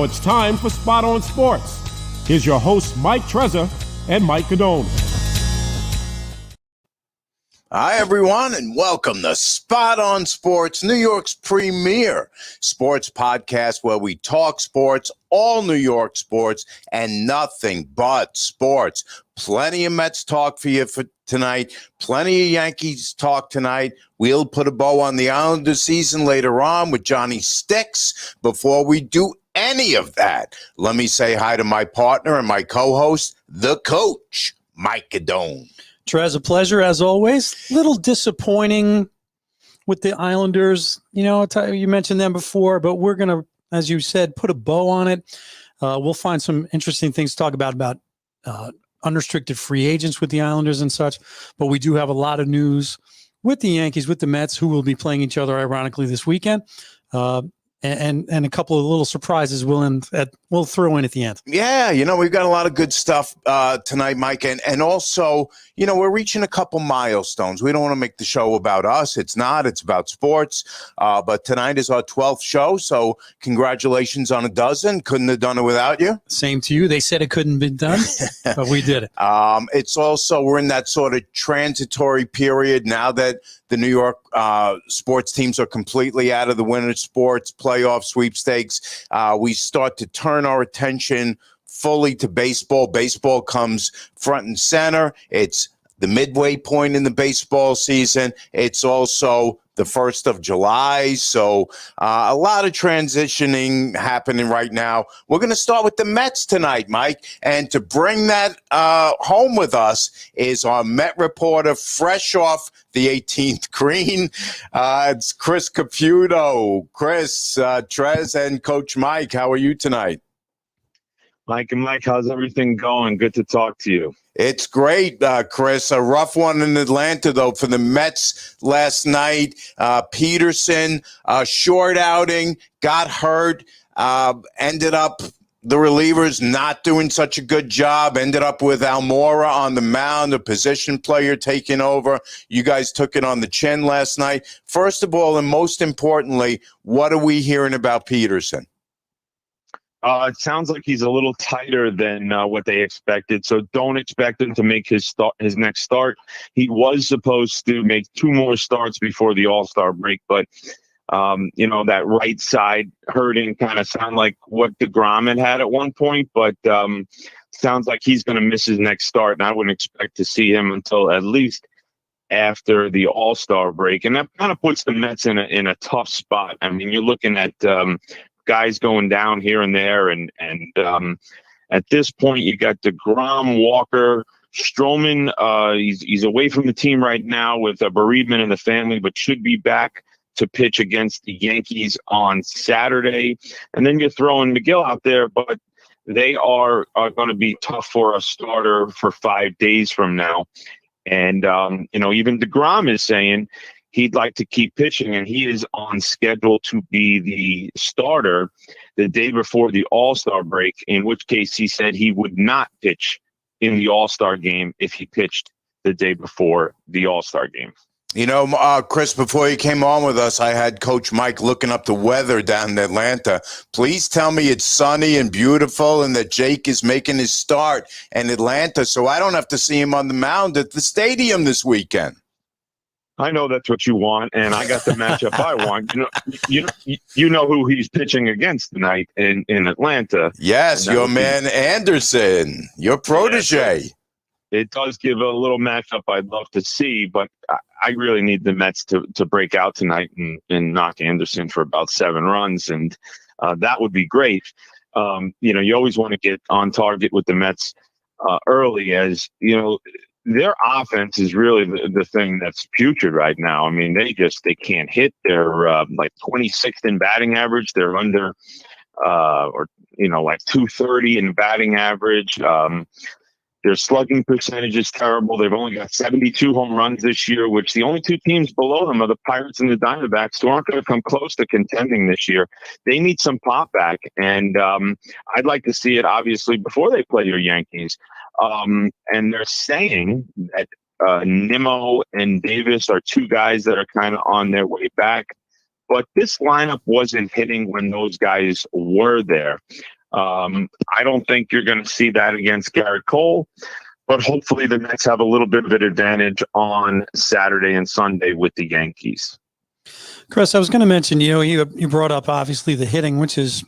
Now it's time for Spot on Sports. Here's your hosts, Mike Trezor and Mike Cadone. Hi, everyone, and welcome to Spot on Sports, New York's premier sports podcast where we talk sports, all New York sports, and nothing but sports. Plenty of Mets talk for you for tonight. Plenty of Yankees talk tonight. We'll put a bow on the Islanders season later on with Johnny Sticks. Before we do any of that, let me say hi to my partner and my co-host, the coach, Mike Cadone. Trez, a pleasure as always. Little disappointing with the Islanders. You know, you mentioned them before, but we're going to, as you said, put a bow on it. We'll find some interesting things to talk about unrestricted free agents with the Islanders and such. But we do have a lot of news with the Yankees, with the Mets, who will be playing each other, ironically, this weekend. And a couple of little surprises we'll throw in at the end. Yeah, we've got a lot of good stuff tonight, Mike. And also, we're reaching a couple milestones. We don't want to make the show about us. It's not. It's about sports. But tonight is our 12th show, so congratulations on a dozen. Couldn't have done it without you. Same to you. They said it couldn't be done, but we did it. It's also, we're in that sort of transitory period now that the New York sports teams are completely out of the winter sports playoff sweepstakes. We start to turn our attention fully to baseball. Baseball comes front and center. It's the midway point in the baseball season. It's also the 1st of July. So a lot of transitioning happening right now. We're going to start with the Mets tonight, Mike. And to bring that home with us is our Met reporter, fresh off the 18th green. It's Chris Caputo. Chris, Trez, and Coach Mike, how are you tonight? Mike and Mike, how's everything going? Good to talk to you. It's great, Chris. A rough one in Atlanta, though, for the Mets last night. Peterson, short outing, got hurt, ended up the relievers not doing such a good job, ended up with Almora on the mound, a position player taking over. You guys took it on the chin last night. First of all, and most importantly, what are we hearing about Peterson? It sounds like he's a little tighter than what they expected, so don't expect him to make his next start. He was supposed to make 2 more starts before the All-Star break, but that right side hurting kind of sound like what DeGrom had at one point, but sounds like he's going to miss his next start, and I wouldn't expect to see him until at least after the All-Star break, and that kind of puts the Mets in a tough spot. I mean, you're looking at guys going down here and there, and at this point you got DeGrom, Walker, Stroman. He's away from the team right now with a bereavement in the family, but should be back to pitch against the Yankees on Saturday. And then you're throwing McGill out there, but they are going to be tough for a starter for 5 days from now. And even DeGrom is saying he'd like to keep pitching, and he is on schedule to be the starter the day before the All-Star break, in which case he said he would not pitch in the All-Star game if he pitched the day before the All-Star game. Chris, before you came on with us, I had Coach Mike looking up the weather down in Atlanta. Please tell me it's sunny and beautiful and that Jake is making his start in Atlanta so I don't have to see him on the mound at the stadium this weekend. I know that's what you want, and I got the matchup I want. You know who he's pitching against tonight in Atlanta. Yes, your man Anderson, your protege. Yeah, it does give a little matchup I'd love to see, but I really need the Mets to break out tonight and knock Anderson for about 7 runs, and that would be great. You always want to get on target with the Mets early, as their offense is really the thing that's putrid right now. I mean, they can't hit. They're like 26th in batting average. They're under like 230 in batting average. Their slugging percentage is terrible. They've only got 72 home runs this year, which the only 2 teams below them are the Pirates and the Diamondbacks, who aren't going to come close to contending this year. They need some pop back, and I'd like to see it, obviously, before they play your Yankees. And they're saying that Nimmo and Davis are 2 guys that are kind of on their way back. But this lineup wasn't hitting when those guys were there. I don't think you're going to see that against Garrett Cole, but hopefully the Mets have a little bit of an advantage on Saturday and Sunday with the Yankees. Chris, I was going to mention, you brought up obviously the hitting, which is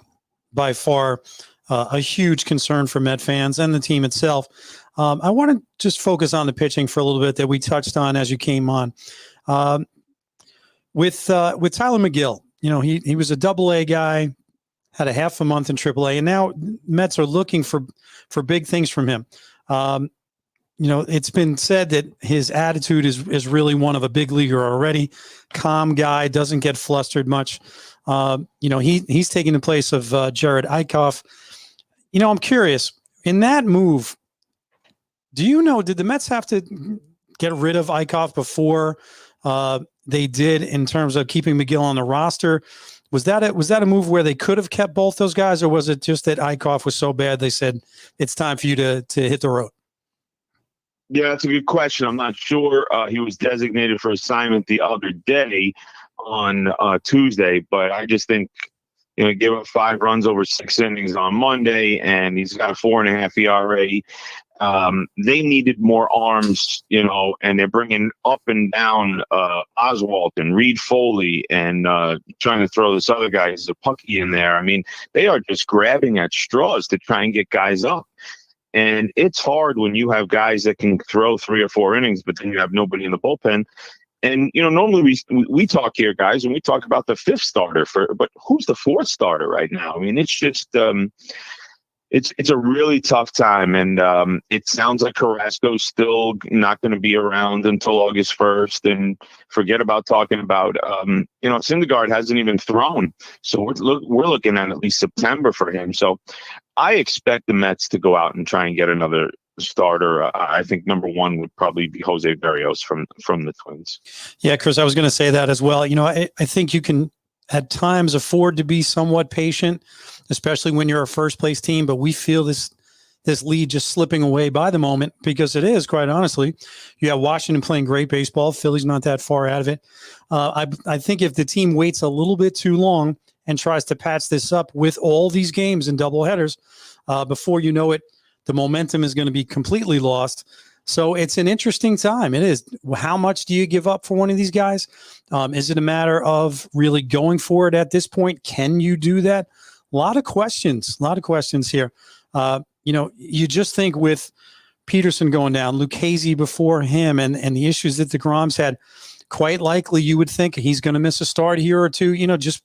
by far a huge concern for Met fans and the team itself. I want to just focus on the pitching for a little bit that we touched on as you came on. With Tyler McGill, he was a Double-A guy, had a half a month in Triple-A, and now Mets are looking for big things from him. It's been said that his attitude is really one of a big leaguer already. Calm guy, doesn't get flustered much. He's taking the place of Jared Eickhoff. I'm curious, in that move, did the Mets have to get rid of Eickhoff before they did in terms of keeping McGill on the roster? Was that a move where they could have kept both those guys, or was it just that Eickhoff was so bad they said it's time for you to hit the road? Yeah, that's a good question. I'm not sure. He was designated for assignment the other day on Tuesday, but I just think, he gave up 5 runs over 6 innings on Monday, and he's got a 4.5 ERA. They needed more arms, and they're bringing up and down Oswalt and Reed Foley and trying to throw this other guy, Zapucki, in there. I mean, they are just grabbing at straws to try and get guys up. And it's hard when you have guys that can throw 3 or 4 innings, but then you have nobody in the bullpen. And, normally we talk here, guys, and we talk about the 5th starter but who's the 4th starter right now? I mean, it's just, it's a really tough time. And it sounds like Carrasco's still not going to be around until August 1st, and forget about talking about, Syndergaard hasn't even thrown. So we're looking at least September for him. So I expect the Mets to go out and try and get another starter. I think number 1 would probably be Jose Berrios from the Twins. Yeah, Chris, I was going to say that as well. I think you can at times afford to be somewhat patient, especially when you're a first place team, but we feel this lead just slipping away by the moment, because it is, quite honestly. You have Washington playing great baseball. Philly's not that far out of it. I think if the team waits a little bit too long and tries to patch this up with all these games and doubleheaders, before you know it, the momentum is going to be completely lost. So it's an interesting time. It is. How much do you give up for one of these guys? Is it a matter of really going for it at this point? Can you do that? A lot of questions here. You just think with Peterson going down, Lucchesi before him, and the issues that DeGrom's had, quite likely you would think he's going to miss a start here or two, just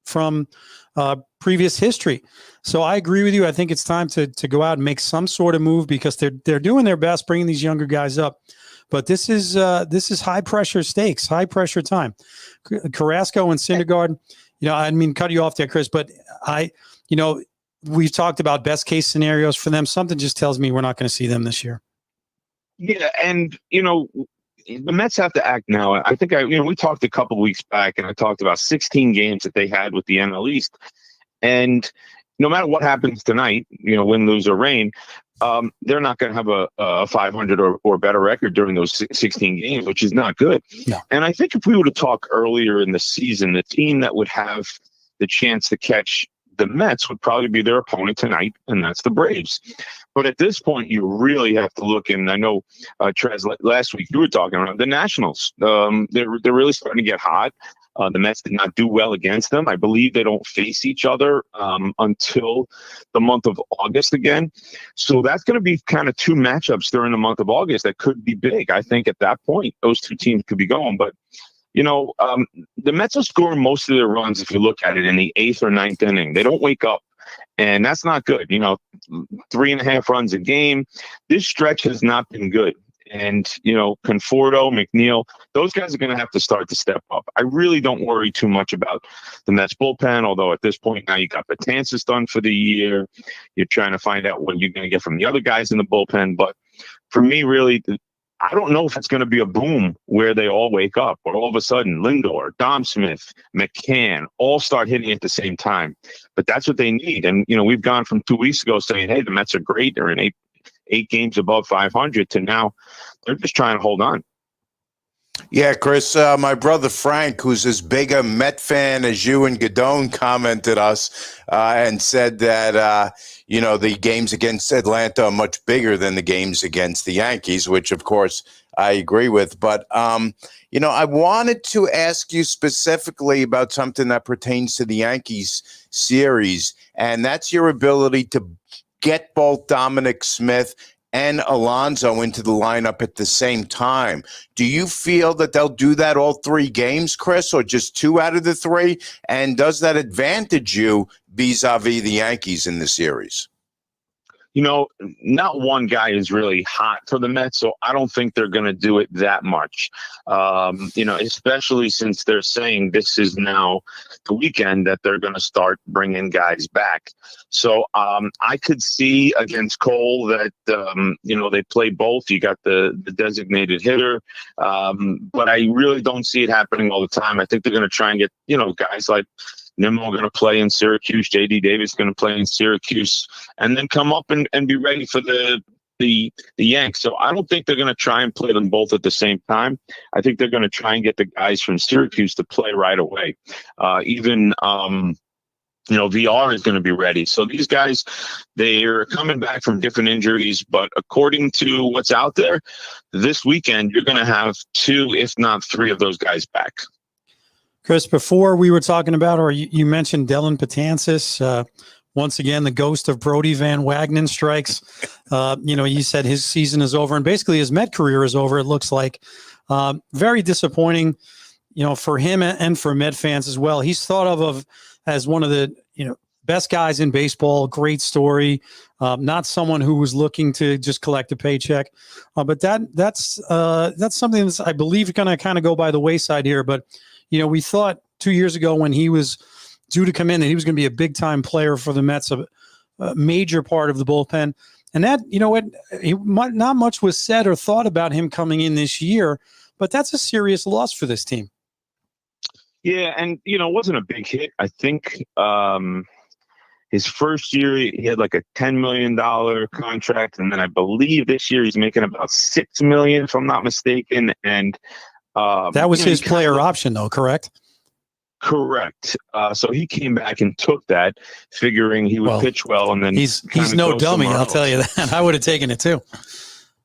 from previous history. So I agree with you. I think it's time to go out and make some sort of move, because they're doing their best bringing these younger guys up. But this is high pressure stakes, high pressure time. Carrasco and Syndergaard, I didn't mean to cut you off there, Chris, but we've talked about best case scenarios for them. Something just tells me we're not going to see them this year. Yeah, and the Mets have to act now. I think we talked a couple of weeks back, and I talked about 16 games that they had with the NL East, and no matter what happens tonight, win, lose, or rain, they're not going to have a 500 or better record during those 16 games, which is not good. No. And I think if we were to talk earlier in the season, the team that would have the chance to catch the Mets would probably be their opponent tonight, and that's the Braves. But at this point, you really have to look, and I know, Trez, last week you were talking about the Nationals. They're really starting to get hot. The Mets did not do well against them. I believe they don't face each other until the month of August again. So that's going to be kind of 2 matchups during the month of August that could be big. I think at that point, those 2 teams could be going. But, the Mets are scoring most of their runs, if you look at it, in the 8th or 9th inning. They don't wake up. And that's not good. 3.5 runs a game. This stretch has not been good. And, Conforto, McNeil, those guys are going to have to start to step up. I really don't worry too much about the Mets bullpen, although at this point now you got Betances done for the year. You're trying to find out what you're going to get from the other guys in the bullpen. But for me, really, I don't know if it's going to be a boom where they all wake up, or all of a sudden Lindor, Dom Smith, McCann all start hitting at the same time. But that's what they need. And, we've gone from 2 weeks ago saying, hey, the Mets are great. They're in eight games above 500 to now they're just trying to hold on. Yeah, Chris, my brother Frank, who's as big a Met fan as you and Godone, commented us and said that, the games against Atlanta are much bigger than the games against the Yankees, which, of course, I agree with. But, I wanted to ask you specifically about something that pertains to the Yankees series, and that's your ability to get both Dominic Smith and Alonso into the lineup at the same time. Do you feel that they'll do that all 3 games, Chris, or just 2 out of the 3? And does that advantage you vis-a-vis the Yankees in the series? Not one guy is really hot for the Mets, so I don't think they're going to do it that much. Especially since they're saying this is now the weekend that they're going to start bringing guys back. So I could see against Cole that, they play both. You got the designated hitter, but I really don't see it happening all the time. I think they're going to try and get, guys like Nimmo going to play in Syracuse. J.D. Davis going to play in Syracuse, and then come up and be ready for the Yanks. So I don't think they're going to try and play them both at the same time. I think they're going to try and get the guys from Syracuse to play right away. VR is going to be ready. So these guys, they're coming back from different injuries, but according to what's out there, this weekend, you're going to have 2, if not 3 of those guys back. Chris, before we were talking about, or you mentioned Dellin Betances, once again, the ghost of Brodie Van Wagenen strikes. You said his season is over, and basically his Met career is over, it looks like. Very disappointing, for him and for Met fans as well. He's thought of as one of the, best guys in baseball. Great story. Not someone who was looking to just collect a paycheck. But that's something that's, I believe, going to kind of go by the wayside here. But we thought 2 years ago when he was due to come in that he was going to be a big-time player for the Mets, a major part of the bullpen. And that, not much was said or thought about him coming in this year, but that's a serious loss for this team. Yeah, and, it wasn't a big hit. I think his first year, he had like a $10 million contract, and then I believe this year he's making about $6 million, if I'm not mistaken, and that was his player option, though, correct? Correct. So he came back and took that, figuring he would pitch well, and then he's no dummy. I'll tell you that. I would have taken it too.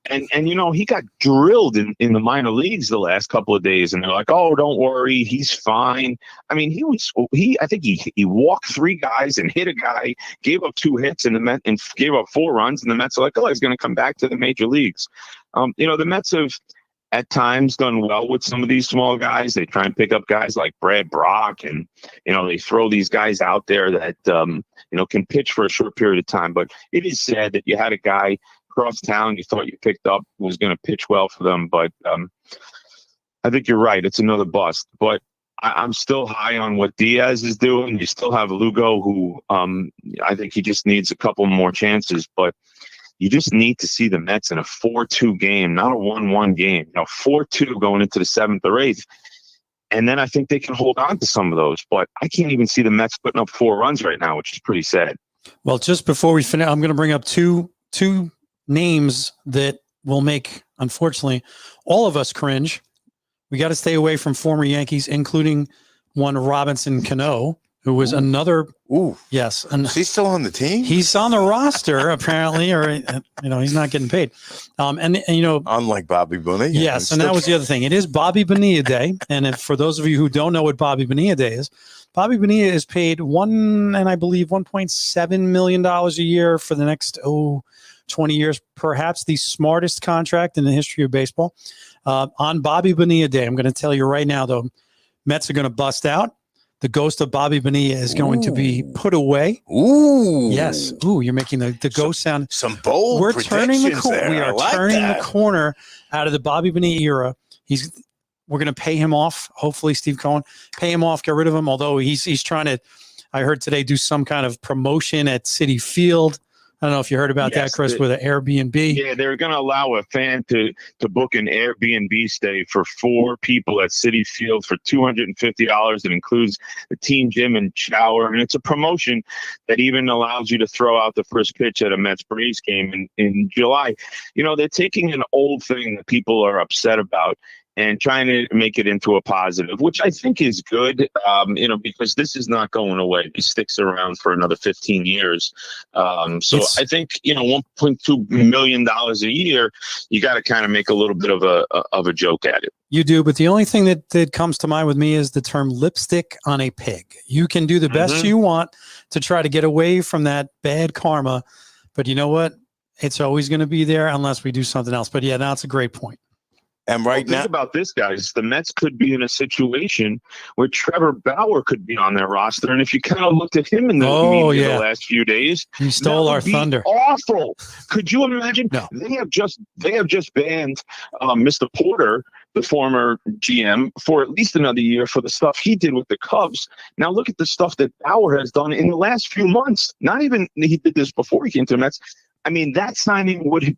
And he got drilled in the minor leagues the last couple of days, and they're like, "Oh, don't worry, he's fine." I mean, I think he walked 3 guys and hit a guy, gave up 2 hits, and gave up 4 runs, and the Mets are like, "Oh, he's going to come back to the major leagues." The Mets have at times done well with some of these small guys. They try and pick up guys like Brad Brock, and they throw these guys out there that can pitch for a short period of time. But it is sad that you had a guy across town you thought you picked up who was going to pitch well for them. But I think you're right. It's another bust. But I'm still high on what Diaz is doing. You still have Lugo, who I think he just needs a couple more chances. But you just need to see the Mets in a 4-2 game, not a 1-1 game. 4-2 going into the 7th or 8th. And then I think they can hold on to some of those. But I can't even see the Mets putting up 4 runs right now, which is pretty sad. Well, just before we finish, I'm going to bring up two names that will make, unfortunately, all of us cringe. We got to stay away from former Yankees, including one Robinson Cano, who was another. Ooh, yes. Is he still on the team? He's on the roster apparently, or he's not getting paid. And unlike Bobby Bonilla. Yes, and that was the other thing. It is Bobby Bonilla Day, and for those of you who don't know what Bobby Bonilla Day is, Bobby Bonilla is paid $1.7 million a year for the next 20 years, perhaps the smartest contract in the history of baseball. On Bobby Bonilla Day, I'm going to tell you right now, though, Mets are going to bust out. The ghost of Bobby Bonilla is going to be put away. Ooh. Yes. Ooh, you're making the ghost sound. Some bold We're turning the corner. We are turning the corner out of the Bobby Bonilla era. We're going to pay him off. Hopefully, Steve Cohen, pay him off, get rid of him. Although he's trying to, I heard today, do some kind of promotion at Citi Field. I don't know if you heard about that, Chris, with an Airbnb. Yeah, they're going to allow a fan to book an Airbnb stay for 4 people at Citi Field for $250. It includes the team gym and shower, and it's a promotion that even allows you to throw out the first pitch at a Mets Braves game in July. They're taking an old thing that people are upset about and trying to make it into a positive, which I think is good, because this is not going away. He sticks around for another 15 years. I think, $1.2 million a year, you got to kind of make a little bit of a joke at it. You do, but the only thing that comes to mind with me is the term lipstick on a pig. You can do the best you want to try to get away from that bad karma, but you know what? It's always going to be there unless we do something else. But yeah, that's a great point. And right now, think about this, guys. The Mets could be in a situation where Trevor Bauer could be on their roster, and if you kind of looked at him in the media the last few days, he stole our thunder. Awful. Could you imagine? No. They have just banned Mr. Porter, the former GM, for at least another year for the stuff he did with the Cubs. Now look at the stuff that Bauer has done in the last few months. Not even he did this before he came to the Mets. I mean, that signing would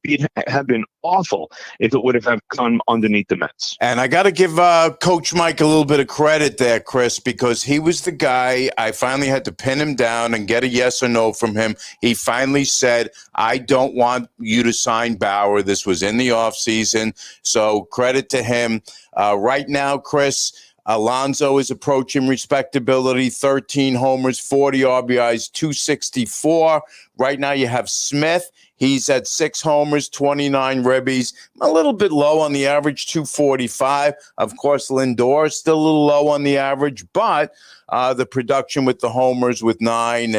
have been awful if it would have come underneath the Mets. And I got to give Coach Mike a little bit of credit there, Chris, because he was the guy. I finally had to pin him down and get a yes or no from him. He finally said, I don't want you to sign Bauer. This was in the offseason. So credit to him. Right now, Chris, Alonso is approaching respectability, 13 homers, 40 RBIs, 264. Right now you have Smith. He's at 6 homers, 29 ribbies, a little bit low on the average, 245. Of course, Lindor is still a little low on the average, but the production with the homers with 9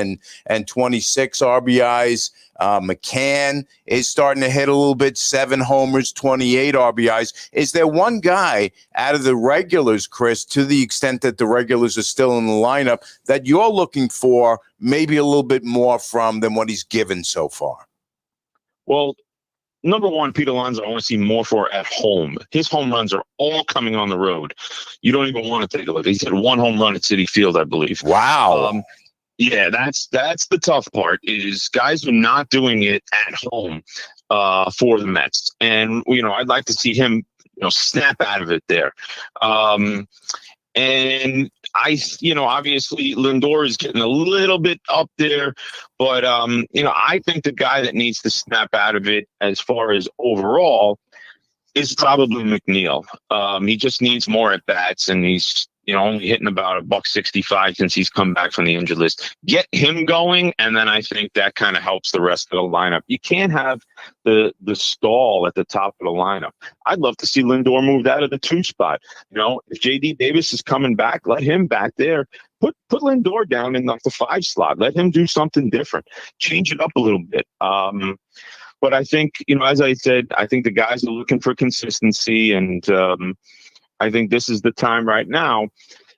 and 26 RBIs. McCann is starting to hit a little bit, 7 homers, 28 RBIs. Is there one guy out of the regulars, Chris, to the extent that the regulars are still in the lineup, that you're looking for maybe a little bit more from than what he's given so far? Well, number one, Pete Alonso, I want to see more for at home. His home runs are all coming on the road. You don't even want to take a look. He's had 1 home run at Citi Field, I believe. Wow. Yeah, that's the tough part is guys are not doing it at home for the Mets. And, I'd like to see him, snap out of it there. And obviously Lindor is getting a little bit up there, but, I think the guy that needs to snap out of it as far as overall is probably McNeil. He just needs more at bats, and he's, only hitting about $165 since he's come back from the injured list. Get him going, and then I think that kind of helps the rest of the lineup. You can't have the stall at the top of the lineup. I'd love to see Lindor moved out of the 2 spot. If J.D. Davis is coming back, let him back there. Put Lindor down in the 5 slot. Let him do something different. Change it up a little bit. But I think, as I said, I think the guys are looking for consistency, and I think this is the time right now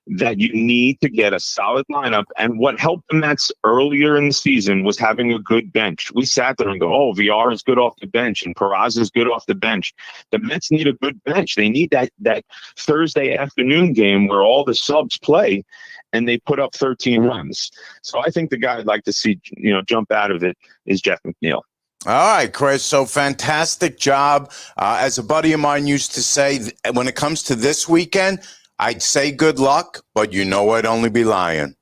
that you need to get a solid lineup. And what helped the Mets earlier in the season was having a good bench. We sat there and go, oh, VR is good off the bench and Peraza is good off the bench. The Mets need a good bench. They need that Thursday afternoon game where all the subs play and they put up 13 runs. So I think the guy I'd like to see, jump out of it is Jeff McNeil. All right, Chris. So fantastic job. As a buddy of mine used to say, when it comes to this weekend, I'd say good luck, but I'd only be lying.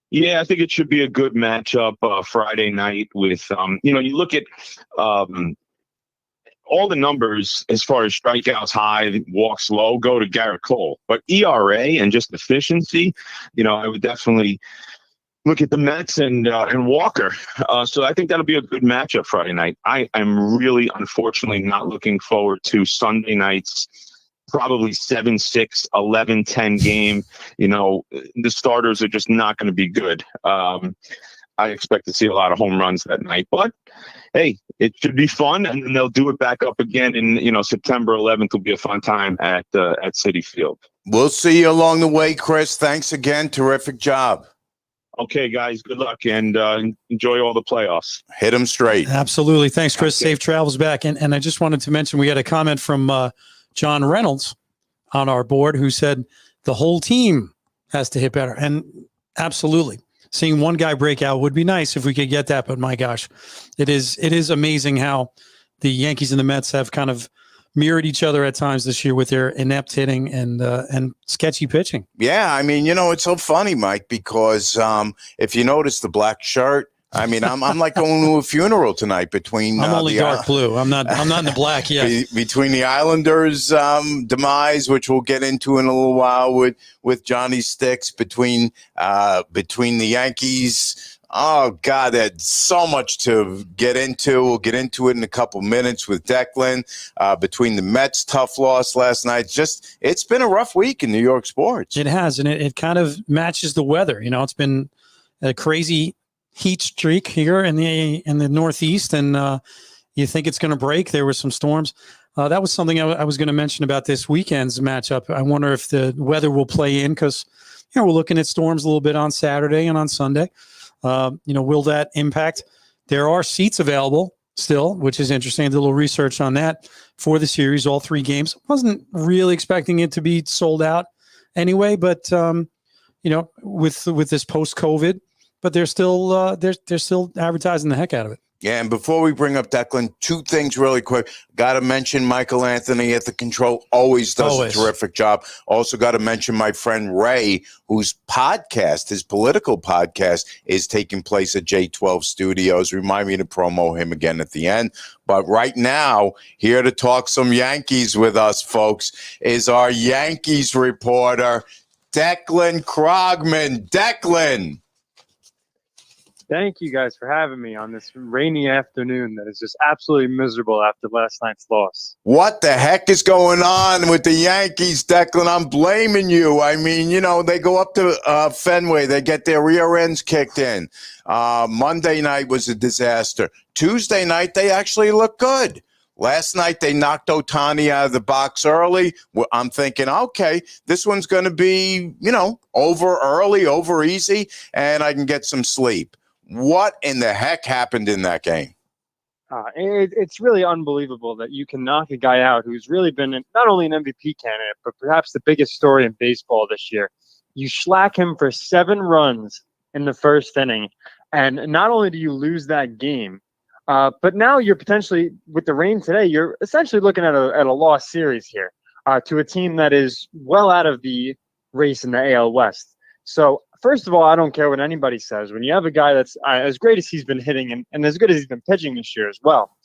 Yeah, I think it should be a good matchup Friday night with, you look at all the numbers as far as strikeouts high, walks low, go to Garrett Cole. But ERA and just efficiency, I would definitely look at the Mets and Walker. So I think that'll be a good matchup Friday night. I am really, unfortunately, not looking forward to Sunday night's probably 7-6, 11-10 game. The starters are just not going to be good. I expect to see a lot of home runs that night. But, hey, it should be fun, and then they'll do it back up again in, September 11th will be a fun time at Citi Field. We'll see you along the way, Chris. Thanks again. Terrific job. Okay, guys, good luck, and enjoy all the playoffs. Hit them straight. Absolutely. Thanks, Chris. Okay. Safe travels back. And I just wanted to mention we had a comment from John Reynolds on our board who said the whole team has to hit better. And absolutely. Seeing one guy break out would be nice if we could get that. But my gosh, it is amazing how the Yankees and the Mets have kind of mirrored each other at times this year with their inept hitting and sketchy pitching. Yeah, I mean, it's so funny, Mike, because if you notice the black shirt, I mean, I'm like going to a funeral tonight between. I'm only dark blue. I'm not in the black yet. Between the Islanders' demise, which we'll get into in a little while with Johnny Sticks, between the Yankees. Oh God, there's so much to get into. We'll get into it in a couple minutes with Declan. Between the Mets' tough loss last night, it's been a rough week in New York sports. It has, and it kind of matches the weather. It's been a crazy heat streak here in the Northeast, and you think it's going to break. There were some storms. That was something I was going to mention about this weekend's matchup. I wonder if the weather will play in because we're looking at storms a little bit on Saturday and on Sunday. Will that impact? There are seats available still, which is interesting. I did a little research on that for the series, all 3 games. Wasn't really expecting it to be sold out anyway, but with this post-COVID. But they're still advertising the heck out of it. Yeah, and before we bring up Declan, 2 things really quick. Got to mention Michael Anthony at the control. Always does a terrific job. Also got to mention my friend Ray, whose podcast, his political podcast, is taking place at J12 Studios. Remind me to promo him again at the end. But right now, here to talk some Yankees with us, folks, is our Yankees reporter, Declan Krogman. Declan. Thank you guys for having me on this rainy afternoon that is just absolutely miserable after last night's loss. What the heck is going on with the Yankees, Declan? I'm blaming you. I mean, they go up to Fenway. They get their rear ends kicked in. Monday night was a disaster. Tuesday night, they actually look good. Last night, they knocked Ohtani out of the box early. I'm thinking, okay, this one's going to be, over early, over easy, and I can get some sleep. What in the heck happened in that game? It's really unbelievable that you can knock a guy out who's really been not only an MVP candidate, but perhaps the biggest story in baseball this year. You slack him for 7 runs in the first inning, and not only do you lose that game, but now you're potentially, with the rain today, you're essentially looking at a lost series here to a team that is well out of the race in the AL West. So, first of all, I don't care what anybody says. When you have a guy that's as great as he's been hitting and as good as he's been pitching this year as well,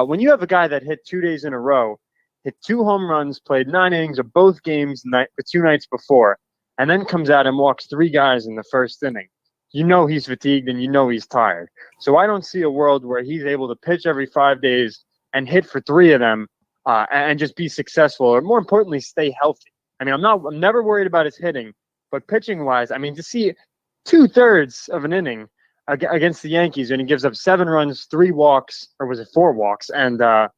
when you have a guy that hit 2 days in a row, hit 2 home runs, played 9 innings of both games the 2 nights before, and then comes out and walks 3 guys in the first inning, he's fatigued and he's tired. So I don't see a world where he's able to pitch every 5 days and hit for 3 of them and just be successful, or more importantly, stay healthy. I mean, I'm never worried about his hitting. But pitching-wise, I mean, to see 2/3 of an inning against the Yankees, and he gives up 7 runs, 3 walks, or was it 4 walks, and a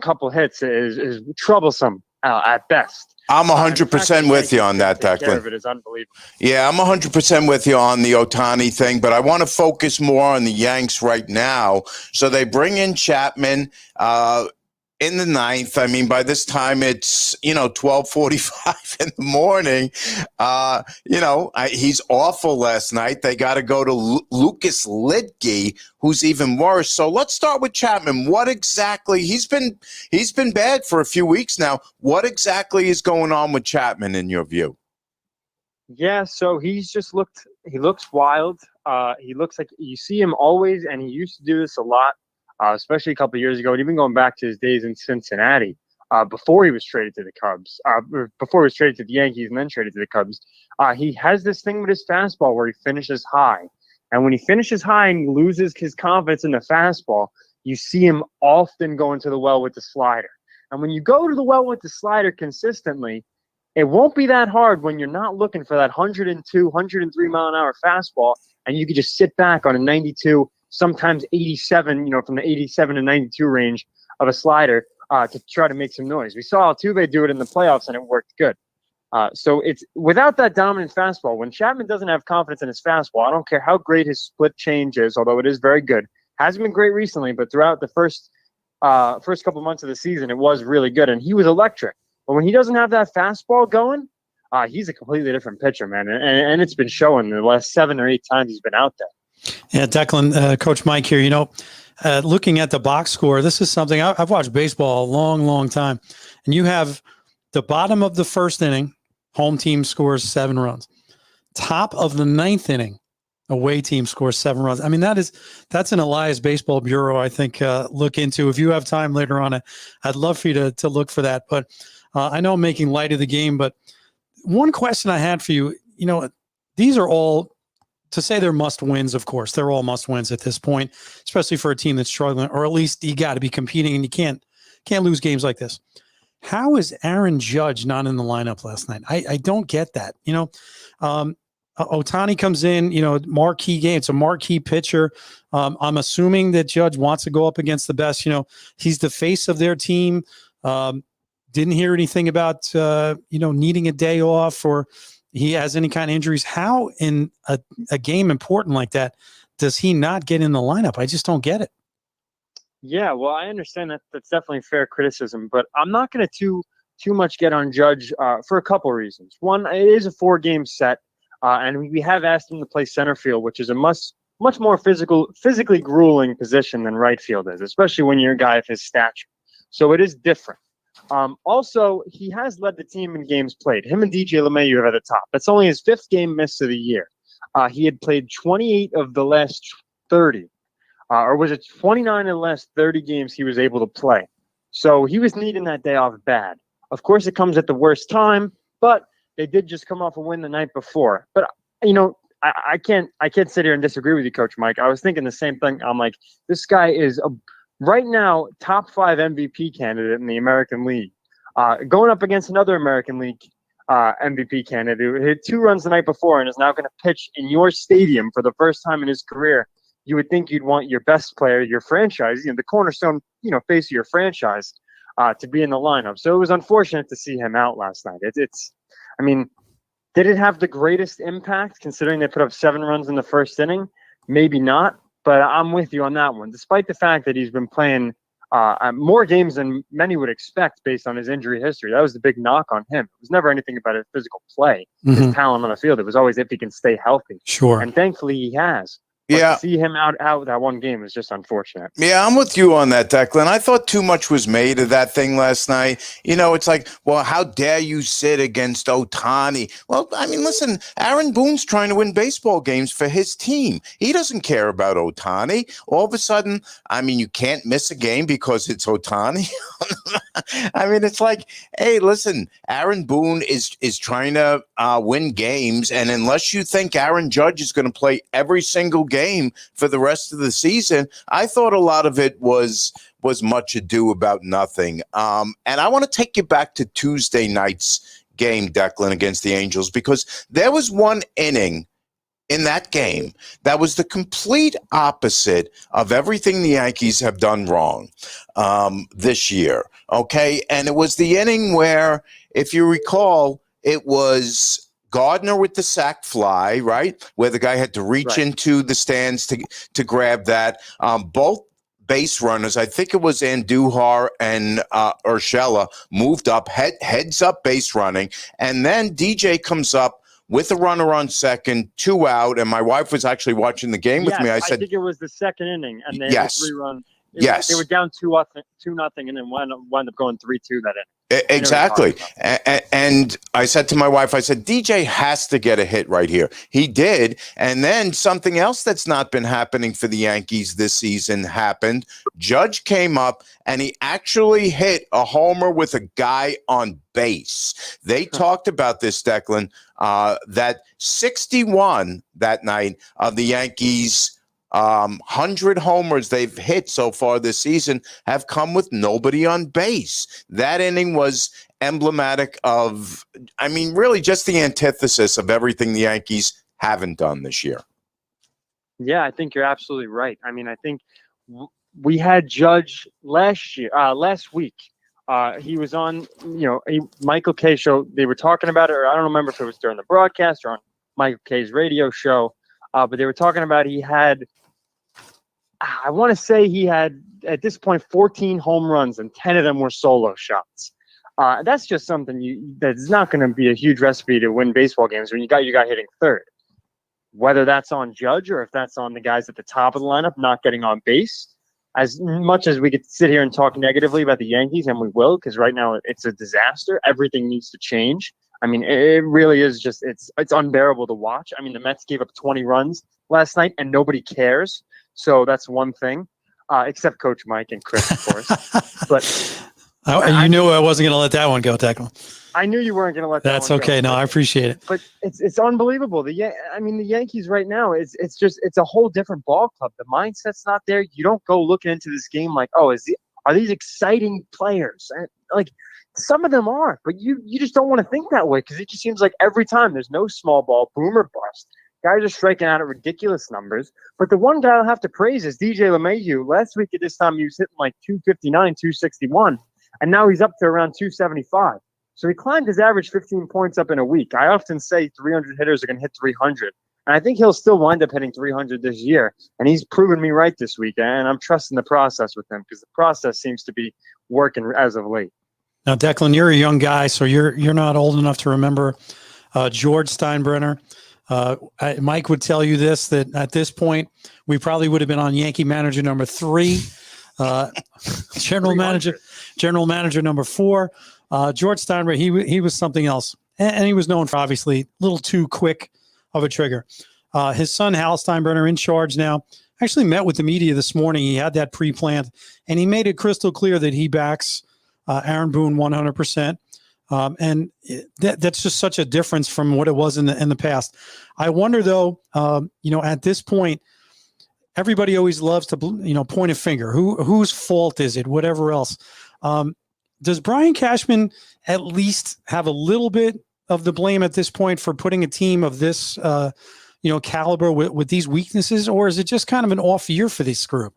couple hits is troublesome at best. I'm 100% with you on that, Declan. It is unbelievable. Yeah, I'm 100% with you on the Ohtani thing, but I want to focus more on the Yanks right now. So they bring in Chapman in the 9th. I mean, by this time it's 12:45 in the morning. He's awful last night. They got to go to Lucas Lidke, who's even worse. So let's start with Chapman. What exactly? He's been bad for a few weeks now. What exactly is going on with Chapman in your view? Yeah, so he looks wild. He looks like you see him always, and he used to do this a lot. Especially a couple of years ago, and even going back to his days in Cincinnati, before he was traded to the Cubs, before he was traded to the Yankees and then traded to the Cubs. He has this thing with his fastball where he finishes high. And when he finishes high and loses his confidence in the fastball, you see him often going to the well with the slider. And when you go to the well with the slider consistently, it won't be that hard when you're not looking for that 102, 103 mile an hour fastball, and you can just sit back on a 92, sometimes 87, from the 87 to 92 range of a slider to try to make some noise. We saw Altuve do it in the playoffs, and it worked good. So it's without that dominant fastball. When Chapman doesn't have confidence in his fastball, I don't care how great his split change is, although it is very good. Hasn't been great recently, but throughout the first couple months of the season, it was really good, and he was electric. But when he doesn't have that fastball going, he's a completely different pitcher, man. And it's been showing the last 7 or 8 times he's been out there. Yeah, Declan, Coach Mike here. Looking at the box score, this is something I've watched baseball a long, long time. And you have the bottom of the first inning, home team scores 7 runs. Top of the 9th inning, away team scores 7 runs. I mean, that's an Elias Baseball Bureau, I think, look into. If you have time later on, I'd love for you to look for that. But I know I'm making light of the game, but one question I had for you, these are all, to say they're must wins, of course, they're all must wins at this point, especially for a team that's struggling, or at least you got to be competing and you can't lose games like this. How is Aaron Judge not in the lineup last night? I don't get that. Ohtani comes in, marquee game. It's a marquee pitcher. I'm assuming that Judge wants to go up against the best. He's the face of their team. Didn't hear anything about, needing a day off or he has any kind of injuries. How in a game important like that does he not get in the lineup? I just don't get it. Yeah, well, I understand that that's definitely fair criticism, but I'm not going to too much get on Judge for a couple reasons. One, it is a 4-game set, and we have asked him to play center field, which is a much more physically grueling position than right field is, especially when you're a guy of his stature. So it is different. Also, he has led the team in games played. Him and DJ LeMahieu are at the top. That's only his 5th game miss of the year. He had played 28 of the last 30. Or was it 29 of the last 30 games he was able to play? So he was needing that day off bad. Of course, it comes at the worst time, but they did just come off a win the night before. But, I can't sit here and disagree with you, Coach Mike. I was thinking the same thing. I'm like, this guy is right now top 5 MVP candidate in the American League. Going up against another American League MVP candidate who hit 2 runs the night before and is now going to pitch in your stadium for the first time in his career. You would think you'd want your best player, your franchise, the cornerstone, face of your franchise, to be in the lineup. So it was unfortunate to see him out last night. Did it have the greatest impact considering they put up 7 runs in the first inning? Maybe not, but I'm with you on that one. Despite the fact that he's been playing more games than many would expect based on his injury history. That was the big knock on him. It was never anything about his physical play, his talent on the field. It was always if he can stay healthy. Sure. And thankfully he has. But to see him out that one game is just unfortunate. Yeah, I'm with you on that, Declan. I thought too much was made of that thing last night. It's like, well, how dare you sit against Ohtani? Well, listen, Aaron Boone's trying to win baseball games for his team. He doesn't care about Ohtani. All of a sudden, you can't miss a game because it's Ohtani. It's like, hey, listen, Aaron Boone is trying to win games, and unless you think Aaron Judge is going to play every single game for the rest of the season, I thought a lot of it was much ado about nothing. And I want to take you back to Tuesday night's game, Declan, against the Angels, because there was one inning in that game that was the complete opposite of everything the Yankees have done wrong this year. Okay. And it was the inning where, if you recall, it was Gardner with the sac fly, right, where the guy had to reach into the stands to grab that. Both base runners, I think it was Andujar and Urshela, moved up, heads up base running, and then DJ comes up with a runner on second, 2 out, and my wife was actually watching the game with me. I said, I think it was the second inning, and they had a 3-run. They were down 2-0, and then wound up going 3-2 that inning. Exactly. And I said to my wife, I said, DJ has to get a hit right here. He did. And then something else that's not been happening for the Yankees this season happened. Judge came up and he actually hit a homer with a guy on base. They talked about this, Declan, that 61 that night of the Yankees' 100 homers they've hit so far this season have come with nobody on base. That inning was emblematic of, really just the antithesis of everything the Yankees haven't done this year. Yeah, I think you're absolutely right. I think we had Judge last week. He was on, Michael Kay show. They were talking about it, or I don't remember if it was during the broadcast or on Michael Kay's radio show, but they were talking about he had, I want to say he had, at this point, 14 home runs, and 10 of them were solo shots. That's just something that's not going to be a huge recipe to win baseball games when you got hitting third. Whether that's on Judge or if that's on the guys at the top of the lineup not getting on base. As much as we could sit here and talk negatively about the Yankees, and we will, because right now it's a disaster. Everything needs to change. I mean, it really is just it's unbearable to watch. I mean, the Mets gave up 20 runs last night, and nobody cares. So that's one thing, except Coach Mike and Chris, of course. But you knew I wasn't going to let that one go, Declan. I knew you weren't going to let that That's one okay. go. No, I appreciate it. But it's unbelievable. The Yankees right now, it's a whole different ball club. The mindset's not there. You don't go looking into this game like, oh, are these exciting players? And, like, some of them are, but you just don't want to think that way because it just seems like every time there's no small ball, boom or bust. Guys are striking out at ridiculous numbers. But the one guy I'll have to praise is DJ LeMahieu. Last week at this time, he was hitting like 259, 261, and now he's up to around 275. So he climbed his average 15 points up in a week. I often say 300 hitters are going to hit 300. And I think he'll still wind up hitting 300 this year. And he's proven me right this week. And I'm trusting the process with him because the process seems to be working as of late. Now, Declan, you're a young guy, so you're not old enough to remember George Steinbrenner. Mike would tell you this, that at this point, we probably would have been on Yankee manager number 3, general manager number 4. George Steinbrenner, he was something else. And he was known for obviously a little too quick of a trigger. His son, Hal Steinbrenner, in charge now, actually met with the media this morning. He had that pre-planned, and he made it crystal clear that he backs Aaron Boone 100%. And that's just such a difference from what it was in the past. I wonder, though, at this point, everybody always loves to, point a finger. Whose fault is it? Whatever else. Does Brian Cashman at least have a little bit of the blame at this point for putting a team of this, caliber with these weaknesses, or is it just kind of an off year for this group?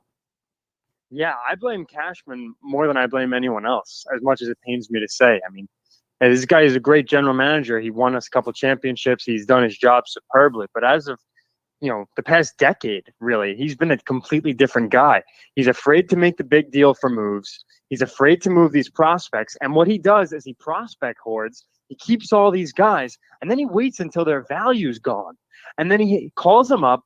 Yeah, I blame Cashman more than I blame anyone else, as much as it pains me to say. I mean, this guy is a great general manager. He won us a couple championships. He's done his job superbly. But as of, the past decade, really, he's been a completely different guy. He's afraid to make the big deal for moves. He's afraid to move these prospects. And what he does is he prospect hoards. He keeps all these guys, and then he waits until their value's gone. And then he calls them up.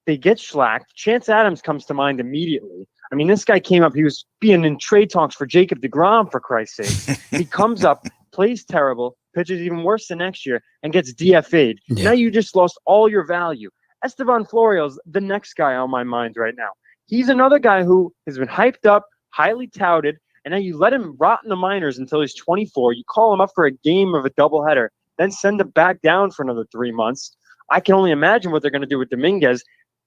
They get shellacked. Chance Adams comes to mind immediately. I mean, this guy came up. He was being in trade talks for Jacob deGrom, for Christ's sake. He comes up, plays terrible, pitches even worse the next year, and gets DFA'd. Yeah. Now you just lost all your value. Estevan Florial's the next guy on my mind right now. He's another guy who has been hyped up, highly touted, and now you let him rot in the minors until he's 24. You call him up for a game of a doubleheader, then send him back down for another 3 months. I can only imagine what they're going to do with Dominguez.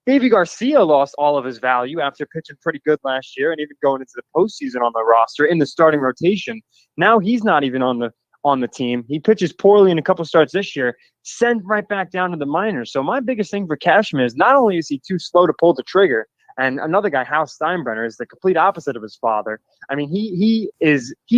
Davey Garcia lost all of his value after pitching pretty good last year and even going into the postseason on the roster in the starting rotation. Now he's not even on the team. He pitches poorly in a couple starts this year. Send right back down to the minors. So my biggest thing for Cashman is not only is he too slow to pull the trigger, and another guy, Hal Steinbrenner, is the complete opposite of his father. I mean, he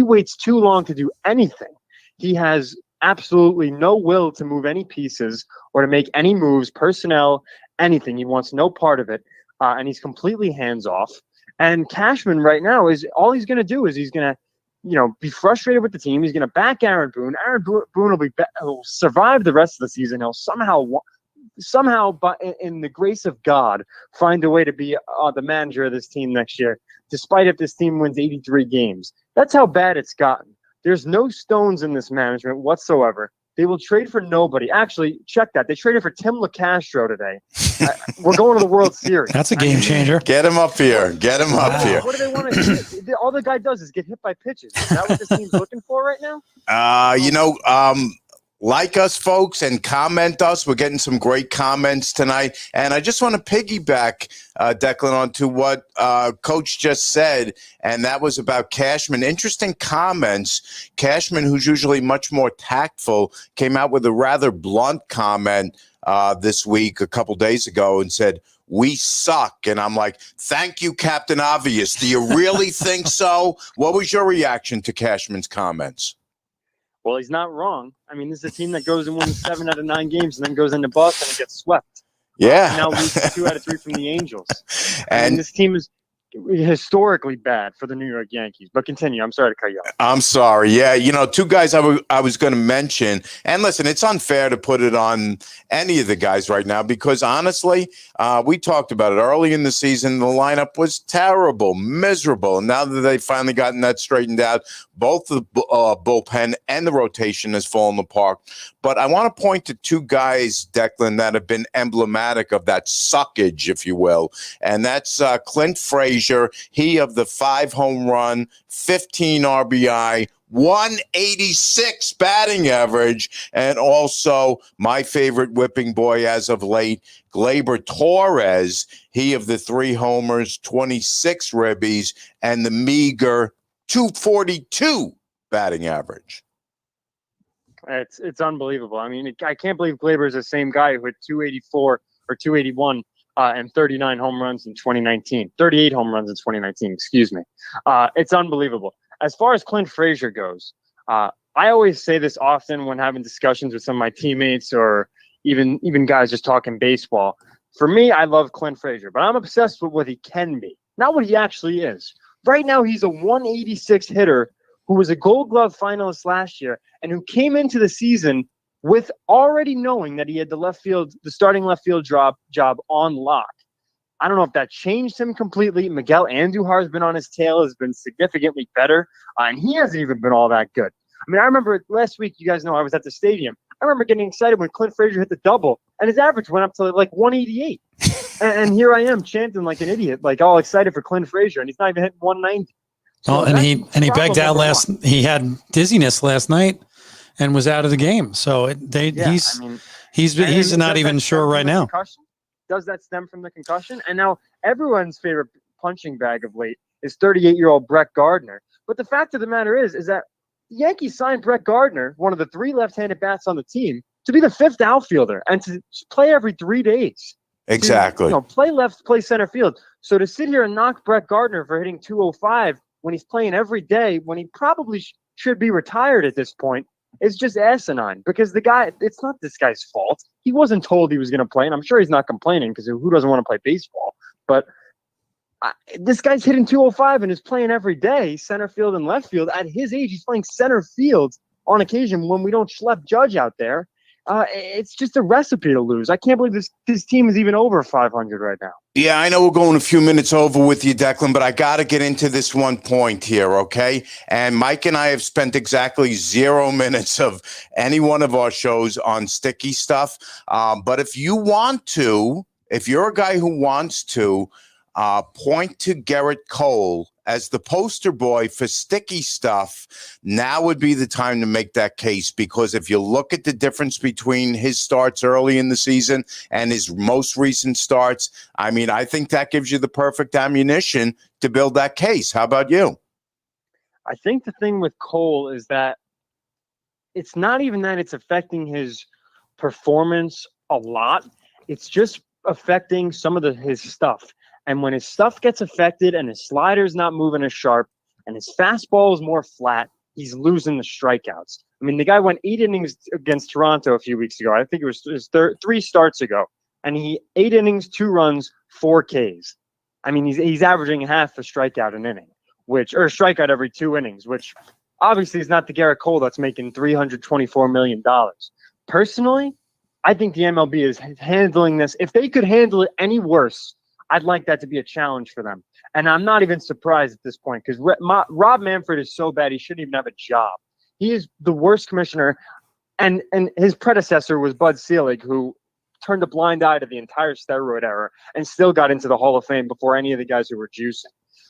waits too long to do anything. He has absolutely no will to move any pieces or to make any moves, personnel, anything. He wants no part of it, and he's completely hands off. And Cashman right now is all he's going to do is he's going to, be frustrated with the team. He's going to back Aaron Boone. Aaron Boone will survive the rest of the season. He'll somehow, but in the grace of God, find a way to be the manager of this team next year, despite if this team wins 83 games. That's how bad it's gotten. There's no stones in this management whatsoever. They will trade for nobody. Actually, check that. They traded for Tim LeCastro today. We're going to the World Series. That's a game changer. Get him up here. Get him up here. What do they want to do? All the guy does is get hit by pitches. Is that what this team's looking for right now? Like us, folks, and comment us. We're getting some great comments tonight. And I just want to piggyback, Declan, onto what Coach just said, and that was about Cashman. Interesting comments. Cashman, who's usually much more tactful, came out with a rather blunt comment this week, a couple days ago, and said, "We suck." And I'm like, thank you, Captain Obvious. Do you really think so? What was your reaction to Cashman's comments? Well, he's not wrong. I mean, this is a team that goes and wins 7 out of 9 games and then goes into Boston and gets swept. Yeah. And now loses 2 out of 3 from the Angels. And this team is historically bad for the New York Yankees. But continue. I'm sorry to cut you off. I'm sorry. Yeah, two guys I was going to mention. And listen, it's unfair to put it on any of the guys right now because honestly, we talked about it early in the season. The lineup was terrible, miserable. And now that they've finally gotten that straightened out, both the bullpen and the rotation has fallen apart. But I want to point to two guys, Declan, that have been emblematic of that suckage, if you will. And that's Clint Frazier, he of the 5 home run, 15 RBI, 186 batting average, and also my favorite whipping boy as of late, Gleyber Torres, he of the 3 homers, 26 ribbies, and the meager 242 batting average. It's unbelievable. I mean, I can't believe Gleyber is the same guy who had 284 or 281 and 39 home runs in 2019, 38 home runs in 2019, excuse me. It's unbelievable. As far as Clint Frazier goes, I always say this often when having discussions with some of my teammates or even guys just talking baseball. For me, I love Clint Frazier, but I'm obsessed with what he can be, not what he actually is. Right now, he's a 186 hitter who was a Gold Glove finalist last year and who came into the season with already knowing that he had the starting left field job on lock. I don't know if that changed him completely. Miguel Andujar has been on his tail, has been significantly better, and he hasn't even been all that good. I mean, I remember last week, you guys know I was at the stadium. I remember getting excited when Clint Frazier hit the double, and his average went up to like 188. and here I am chanting like an idiot, like all excited for Clint Frazier, and he's not even hitting 190. So and he begged out he had dizziness last night and was out of the game. So he's not even sure right now. Concussion? Does that stem from the concussion? And now everyone's favorite punching bag of late is 38-year-old Brett Gardner. But the fact of the matter is that the Yankees signed Brett Gardner, one of the 3 left-handed bats on the team, to be the 5th outfielder and to play every 3 days. Exactly. To, play left, play center field. So to sit here and knock Brett Gardner for hitting 205 when he's playing every day, when he probably should be retired at this point, is just asinine. Because the guy, it's not this guy's fault. He wasn't told he was going to play, and I'm sure he's not complaining because who doesn't want to play baseball? But this guy's hitting 205 and is playing every day, center field and left field. At his age, he's playing center field on occasion when we don't schlep Judge out there. It's just a recipe to lose. I can't believe this team is even over 500 right now. Yeah, I know we're going a few minutes over with you, Declan, but I got to get into this one point here, okay? And Mike and I have spent exactly 0 minutes of any one of our shows on sticky stuff. But if you're a guy who wants to point to Gerrit Cole as the poster boy for sticky stuff, now would be the time to make that case, because if you look at the difference between his starts early in the season and his most recent starts, I mean, I think that gives you the perfect ammunition to build that case. How about you? I think the thing with Cole is that it's not even that it's affecting his performance a lot. It's just affecting some of his stuff. And when his stuff gets affected and his slider's not moving as sharp and his fastball is more flat, he's losing the strikeouts. I mean, the guy went 8 innings against Toronto a few weeks ago. I think it was his 3 starts ago. And he 8 innings, 2 runs, 4 Ks. I mean, he's averaging half a strikeout an inning, or a strikeout every 2 innings, which obviously is not the Gerrit Cole that's making $324 million. Personally, I think the MLB is handling this. If they could handle it any worse, I'd like that to be a challenge for them. And I'm not even surprised at this point because Rob Manfred is so bad he shouldn't even have a job. He is the worst commissioner. And his predecessor was Bud Selig, who turned a blind eye to the entire steroid era and still got into the Hall of Fame before any of the guys who were juicing.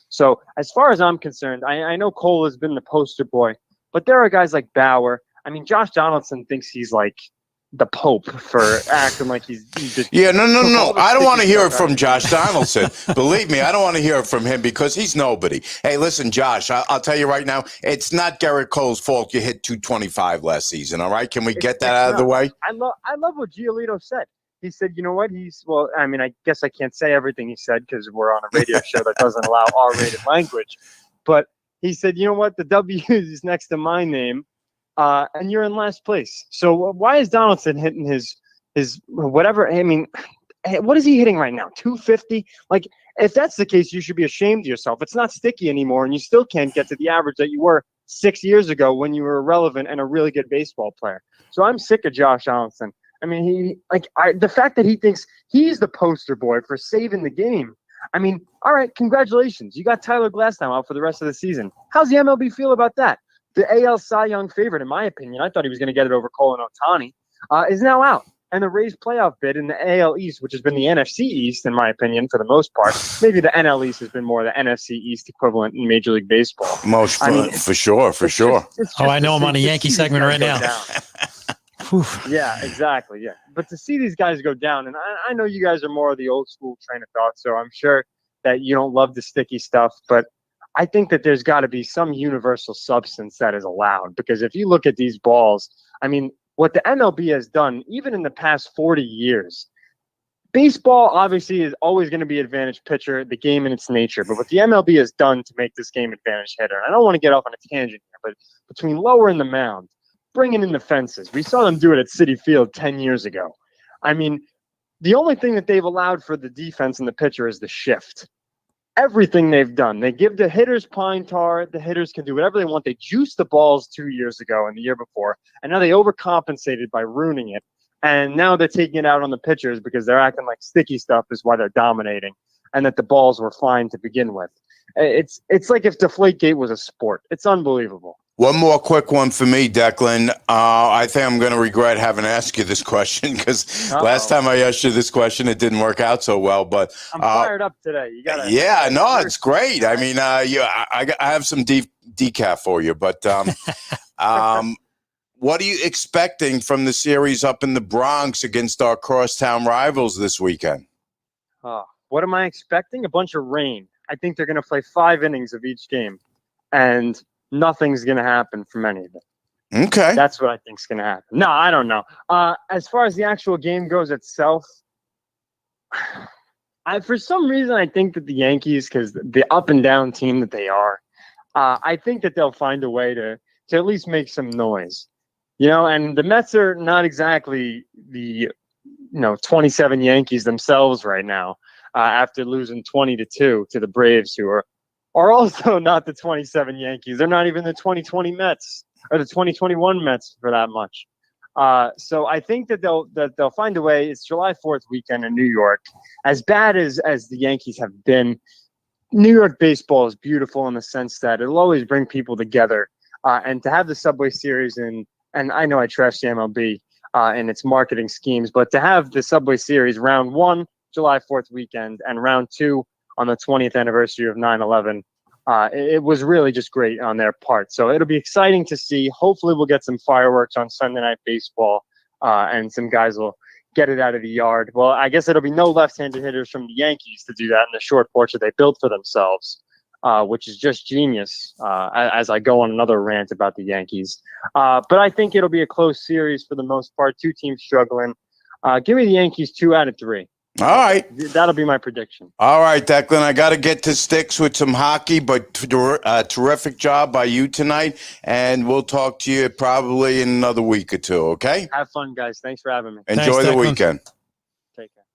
So as far as I'm concerned, I know Cole has been the poster boy, but there are guys like Bauer. I mean, Josh Donaldson thinks he's like the Pope for acting like he's just... Yeah, no. I don't want to hear it from Josh Donaldson. Believe me, I don't want to hear it from him because he's nobody. Hey, listen, Josh, I'll tell you right now, it's not Gerrit Cole's fault you hit 225 last season, all right? Can we get that out of the way? I love what Giolito said. He said, you know what? I mean, I guess I can't say everything he said because we're on a radio show that doesn't allow R-rated language. But he said, you know what? The W is next to my name. And you're in last place. So why is Donaldson hitting his whatever? I mean, what is he hitting right now? 250? Like, if that's the case, you should be ashamed of yourself. It's not sticky anymore, and you still can't get to the average that you were 6 years ago when you were irrelevant and a really good baseball player. So I'm sick of Josh Donaldson. I mean, the fact that he thinks he's the poster boy for saving the game. I mean, all right, congratulations. You got Tyler Glasnow out for the rest of the season. How's the MLB feel about that? The AL Cy Young favorite, in my opinion, I thought he was going to get it over Cole and Ohtani, is now out. And the Rays playoff bid in the AL East, which has been the NFC East, in my opinion, for the most part. Maybe the NL East has been more the NFC East equivalent in Major League Baseball. For sure. I know I'm on a Yankee segment right now. Yeah, exactly. Yeah. But to see these guys go down, and I know you guys are more of the old school train of thought, so I'm sure that you don't love the sticky stuff, but I think that there's got to be some universal substance that is allowed, because if you look at these balls, I mean, what the MLB has done, even in the past 40 years, baseball obviously is always going to be advantage pitcher, the game in its nature. But what the MLB has done to make this game advantage hitter, and I don't want to get off on a tangent here, but between lowering the mound, bringing in the fences, we saw them do it at Citi Field 10 years ago. I mean, the only thing that they've allowed for the defense and the pitcher is the shift. Everything they've done, they give the hitters pine tar. The hitters can do whatever they want. They juiced the balls 2 years ago and the year before, and now they overcompensated by ruining it. And now they're taking it out on the pitchers because they're acting like sticky stuff is why they're dominating, and that the balls were fine to begin with. It's like if Deflategate was a sport. It's unbelievable. One more quick one for me, Declan. I think I'm going to regret having asked you this question because last time I asked you this question, it didn't work out so well. But I'm fired up today. You got to. Yeah, no, it's great. I mean, I have some decaf for you, but what are you expecting from the series up in the Bronx against our crosstown rivals this weekend? What am I expecting? A bunch of rain. I think they're going to play 5 innings of each game, and nothing's going to happen from any of it. Okay. That's what I think is going to happen. No, I don't know. As far as the actual game goes itself, for some reason, I think that the Yankees, because the up and down team that they are, I think that they'll find a way to at least make some noise. You know, and the Mets are not exactly the 27 Yankees themselves right now, after losing 20-2 to the Braves, who are also not the 27 Yankees. They're not even the 2020 Mets or the 2021 Mets for that much. So I think that they'll find a way. It's July 4th weekend in New York. As bad as the Yankees have been, New York baseball is beautiful in the sense that it'll always bring people together. And to have the Subway Series and I know I trash the MLB and its marketing schemes, but to have the Subway Series round 1, July 4th weekend, and round 2 on the 20th anniversary of 9/11, it was really just great on their part. So it'll be exciting to see. Hopefully we'll get some fireworks on Sunday Night Baseball, and some guys will get it out of the yard. Well, I guess it'll be no left-handed hitters from the Yankees to do that in the short porch that they built for themselves, which is just genius, as I go on another rant about the Yankees. But I think it'll be a close series for the most part, 2 teams struggling. Give me the Yankees 2 out of 3. All right. That'll be my prediction. All right, Declan, I got to get to sticks with some hockey, but terrific job by you tonight, and we'll talk to you probably in another week or 2, okay? Have fun, guys. Thanks for having me. Enjoy the weekend. Take care.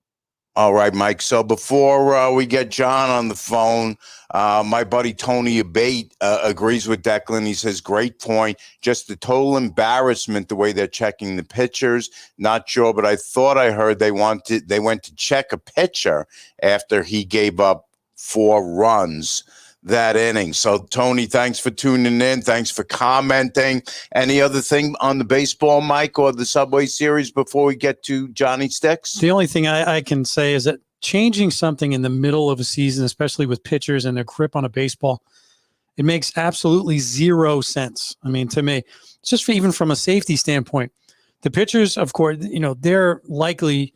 All right, Mike. So before we get John on the phone, my buddy Tony Abate agrees with Declan. He says, great point. Just the total embarrassment, the way they're checking the pitchers. Not sure, but I thought I heard they went to check a pitcher after he gave up 4 runs that inning. So, Tony, thanks for tuning in. Thanks for commenting. Any other thing on the baseball, Mike, or the Subway Series before we get to Johnny Sticks? The only thing I can say is that changing something in the middle of a season, especially with pitchers and their grip on a baseball, it makes absolutely 0 sense. I mean, to me, it's just even from a safety standpoint, the pitchers, of course, they're likely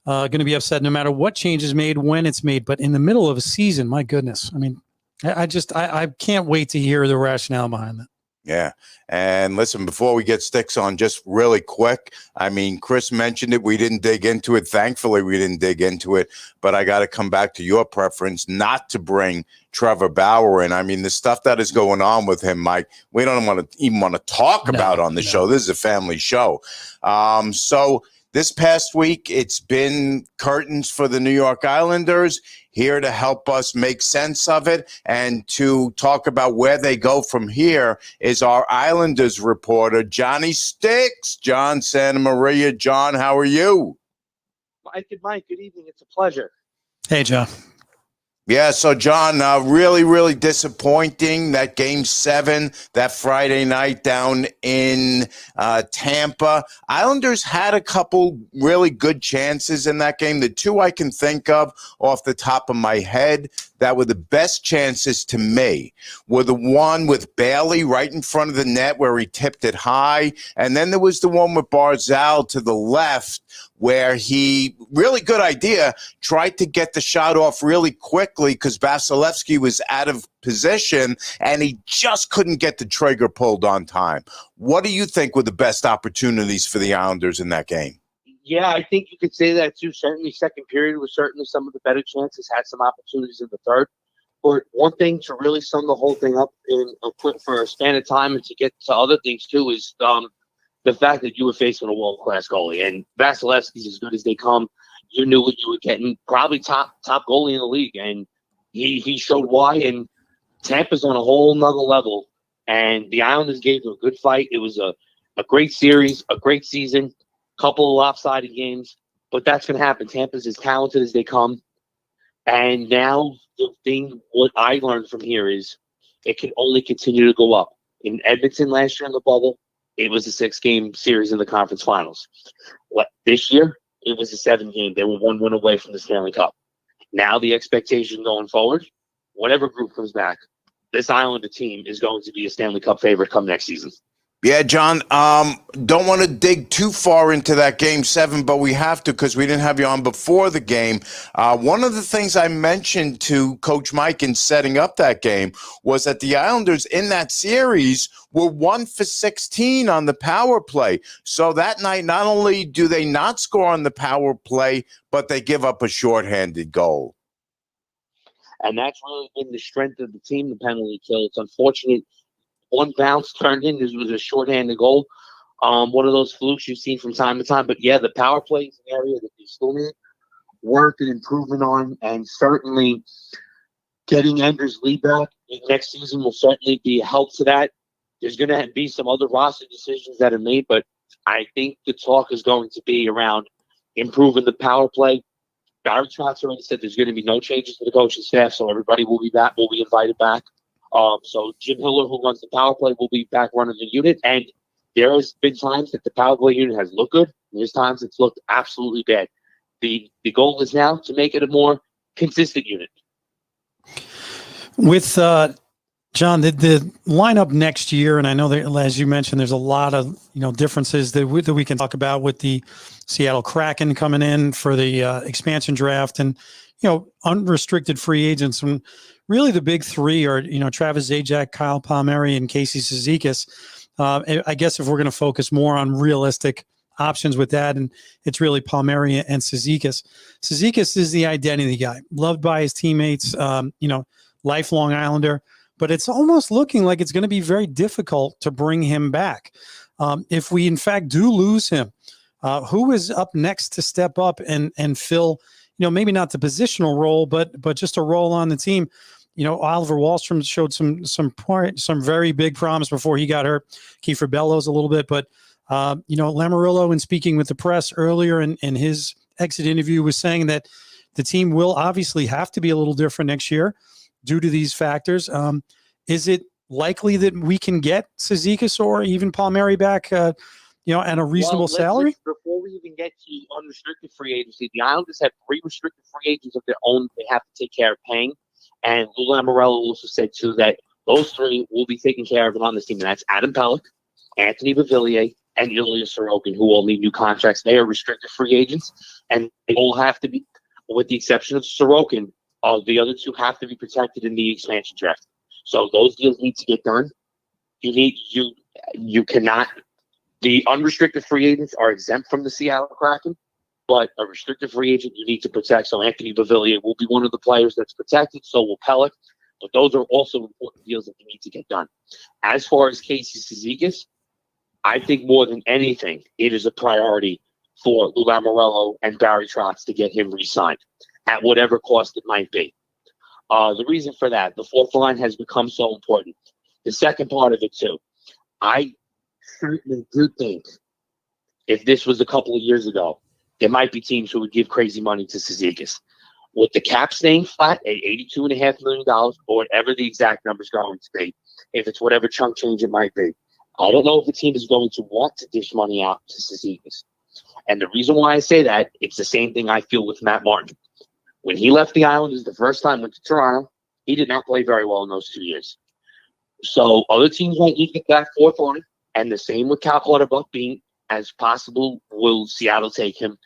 going to be upset no matter what change is made, when it's made. But in the middle of a season, my goodness, I mean, I can't wait to hear the rationale behind that. Yeah. And listen, before we get Sticks on, just really quick, I mean, Chris mentioned it. We didn't dig into it. Thankfully, we didn't dig into it. But I got to come back to your preference not to bring Trevor Bauer in. I mean, the stuff that is going on with him, Mike, we don't even want to talk about on the show. This is a family show. So This past week, it's been curtains for the New York Islanders. Here to help us make sense of it and to talk about where they go from here is our Islanders reporter, Johnny Sticks. John Santa Maria. John, how are you? Mike, good evening. It's a pleasure. Hey, John. Yeah, so John, really, really disappointing that Game 7, that Friday night down in Tampa. Islanders had a couple really good chances in that game. The two I can think of off the top of my head that were the best chances to me were the one with Bailey right in front of the net where he tipped it high, and then there was the one with Barzal to the left where he, really good idea, tried to get the shot off really quickly because Vasilevsky was out of position and he just couldn't get the trigger pulled on time. What do you think were the best opportunities for the Islanders in that game? Yeah, I think you could say that too. Certainly, second period was certainly some of the better chances. Had some opportunities in the third. But one thing to really sum the whole thing up in a quick for a span of time and to get to other things too is the fact that you were facing a world-class goalie. And Vasilevsky's as good as they come. You knew what you were getting. Probably top goalie in the league. And he showed why. And Tampa's on a whole nother level. And the Islanders gave them a good fight. It was a great series, a great season, couple of lopsided games. But that's going to happen. Tampa's as talented as they come. And now the thing, what I learned from here is it can only continue to go up. In Edmonton last year in the bubble, it was a 6-game series in the conference finals. This year, it was a 7-game. They were 1 win away from the Stanley Cup. Now the expectation going forward, whatever group comes back, this Islander team is going to be a Stanley Cup favorite come next season. Yeah, John, don't want to dig too far into that Game 7, but we have to because we didn't have you on before the game. One of the things I mentioned to Coach Mike in setting up that game was that the Islanders in that series were 1 for 16 on the power play. So that night, not only do they not score on the power play, but they give up a shorthanded goal. And that's really been the strength of the team, the penalty kill. It's unfortunate. One bounce turned in. This was a shorthanded goal. One of those flukes you've seen from time to time. But, yeah, the power play is an area that they still need work and improvement on. And certainly getting Anders Lee back next season will certainly be a help to that. There's going to be some other roster decisions that are made. But I think the talk is going to be around improving the power play. Barry Trotz already said there's going to be no changes to the coaching staff. So everybody will be back, will be invited back. So Jim Hiller, who runs the power play, will be back running the unit. And there has been times that the power play unit has looked good. And there's times it's looked absolutely bad. The goal is now to make it a more consistent unit. With John, the lineup next year, and I know that, as you mentioned, there's a lot of differences that we can talk about with the Seattle Kraken coming in for the expansion draft, and unrestricted free agents. And really, the big three are Travis Zajac, Kyle Palmieri, and Casey Cizikas. I guess if we're going to focus more on realistic options with that, and it's really Palmieri and Cizikas. Cizikas is the identity guy, loved by his teammates. Lifelong Islander. But it's almost looking like it's going to be very difficult to bring him back. If we, in fact, do lose him, who is up next to step up and fill, maybe not the positional role, but just a role on the team? Oliver Wahlstrom showed some very big promise before he got hurt. Kiefer Bellows a little bit, but Lamoriello, in speaking with the press earlier in his exit interview, was saying that the team will obviously have to be a little different next year due to these factors. Is it likely that we can get Cizikas or even Palmieri back, at a reasonable salary? Before we even get to unrestricted free agency, the Islanders have 3 restricted free agents of their own they have to take care of paying. And Lou Lamoriello also said, too, that those 3 will be taken care of on this team. And that's Adam Pelech, Anthony Beauvillier, and Ilya Sorokin, who all need new contracts. They are restricted free agents, and they all have to be, with the exception of Sorokin, the other 2 have to be protected in the expansion draft. So those deals need to get done. You cannot. The unrestricted free agents are exempt from the Seattle Kraken, but a restricted free agent you need to protect. So Anthony Beauvillier will be one of the players that's protected. So will Pelech. But those are also important deals that you need to get done. As far as Casey Cizikas, I think more than anything, it is a priority for Lou Lamoriello and Barry Trotz to get him re-signed at whatever cost it might be. The reason for that, the fourth line has become so important. The second part of it, too, I certainly do think if this was a couple of years ago, there might be teams who would give crazy money to Cizikas. With the cap staying flat at $82.5 million, or whatever the exact number is going to be, if it's whatever chunk change it might be, I don't know if the team is going to want to dish money out to Cizikas. And the reason why I say that, it's the same thing I feel with Matt Martin. When he left the Islanders the first time, went to Toronto, he did not play very well in those 2 years. So other teams might look at that fourth line, and the same with Cal Clutterbuck being as possible. Will Seattle take him?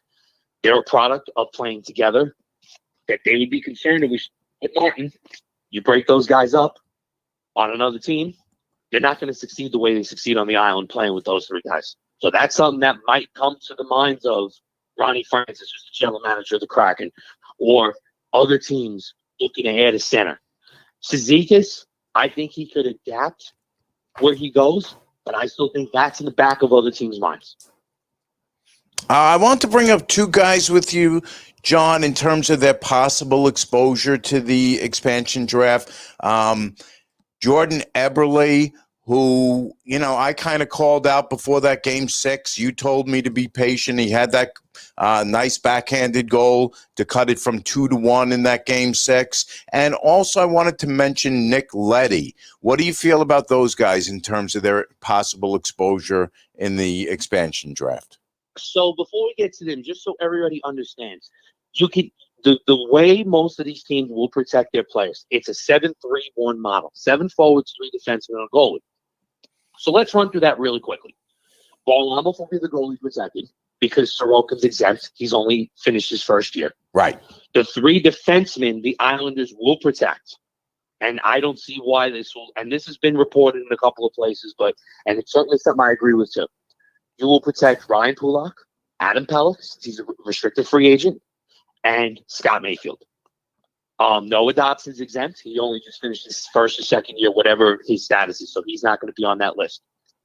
They're a product of playing together. That they would be concerned if with Martin, you break those guys up on another team, they're not going to succeed the way they succeed on the island playing with those three guys. So that's something that might come to the minds of Ronnie Francis, who's the general manager of the Kraken, or other teams looking to add a center. Cizikas, I think he could adapt where he goes, but I still think that's in the back of other teams' minds. I want to bring up two guys with you, John, in terms of their possible exposure to the expansion draft. Jordan Eberle, who, I kind of called out before that game 6. You told me to be patient. He had that nice backhanded goal to cut it from 2-1 in that game 6. And also I wanted to mention Nick Leddy. What do you feel about those guys in terms of their possible exposure in the expansion draft? So before we get to them, just so everybody understands, you can the way most of these teams will protect their players, it's a 7-3-1 model. 7 forwards, 3 defensemen, and a goalie. So let's run through that really quickly. Varlamov will be the goalie protected because Sorokin's exempt. He's only finished his first year. Right. The 3 defensemen the Islanders will protect. And I don't see why this will, and this has been reported in a couple of places, and it's certainly something I agree with too. You will protect Ryan Pulak, Adam Pelech, he's a restricted free agent, and Scott Mayfield. Noah Dobson's exempt. He only just finished his first or second year, whatever his status is, so he's not going to be on that list.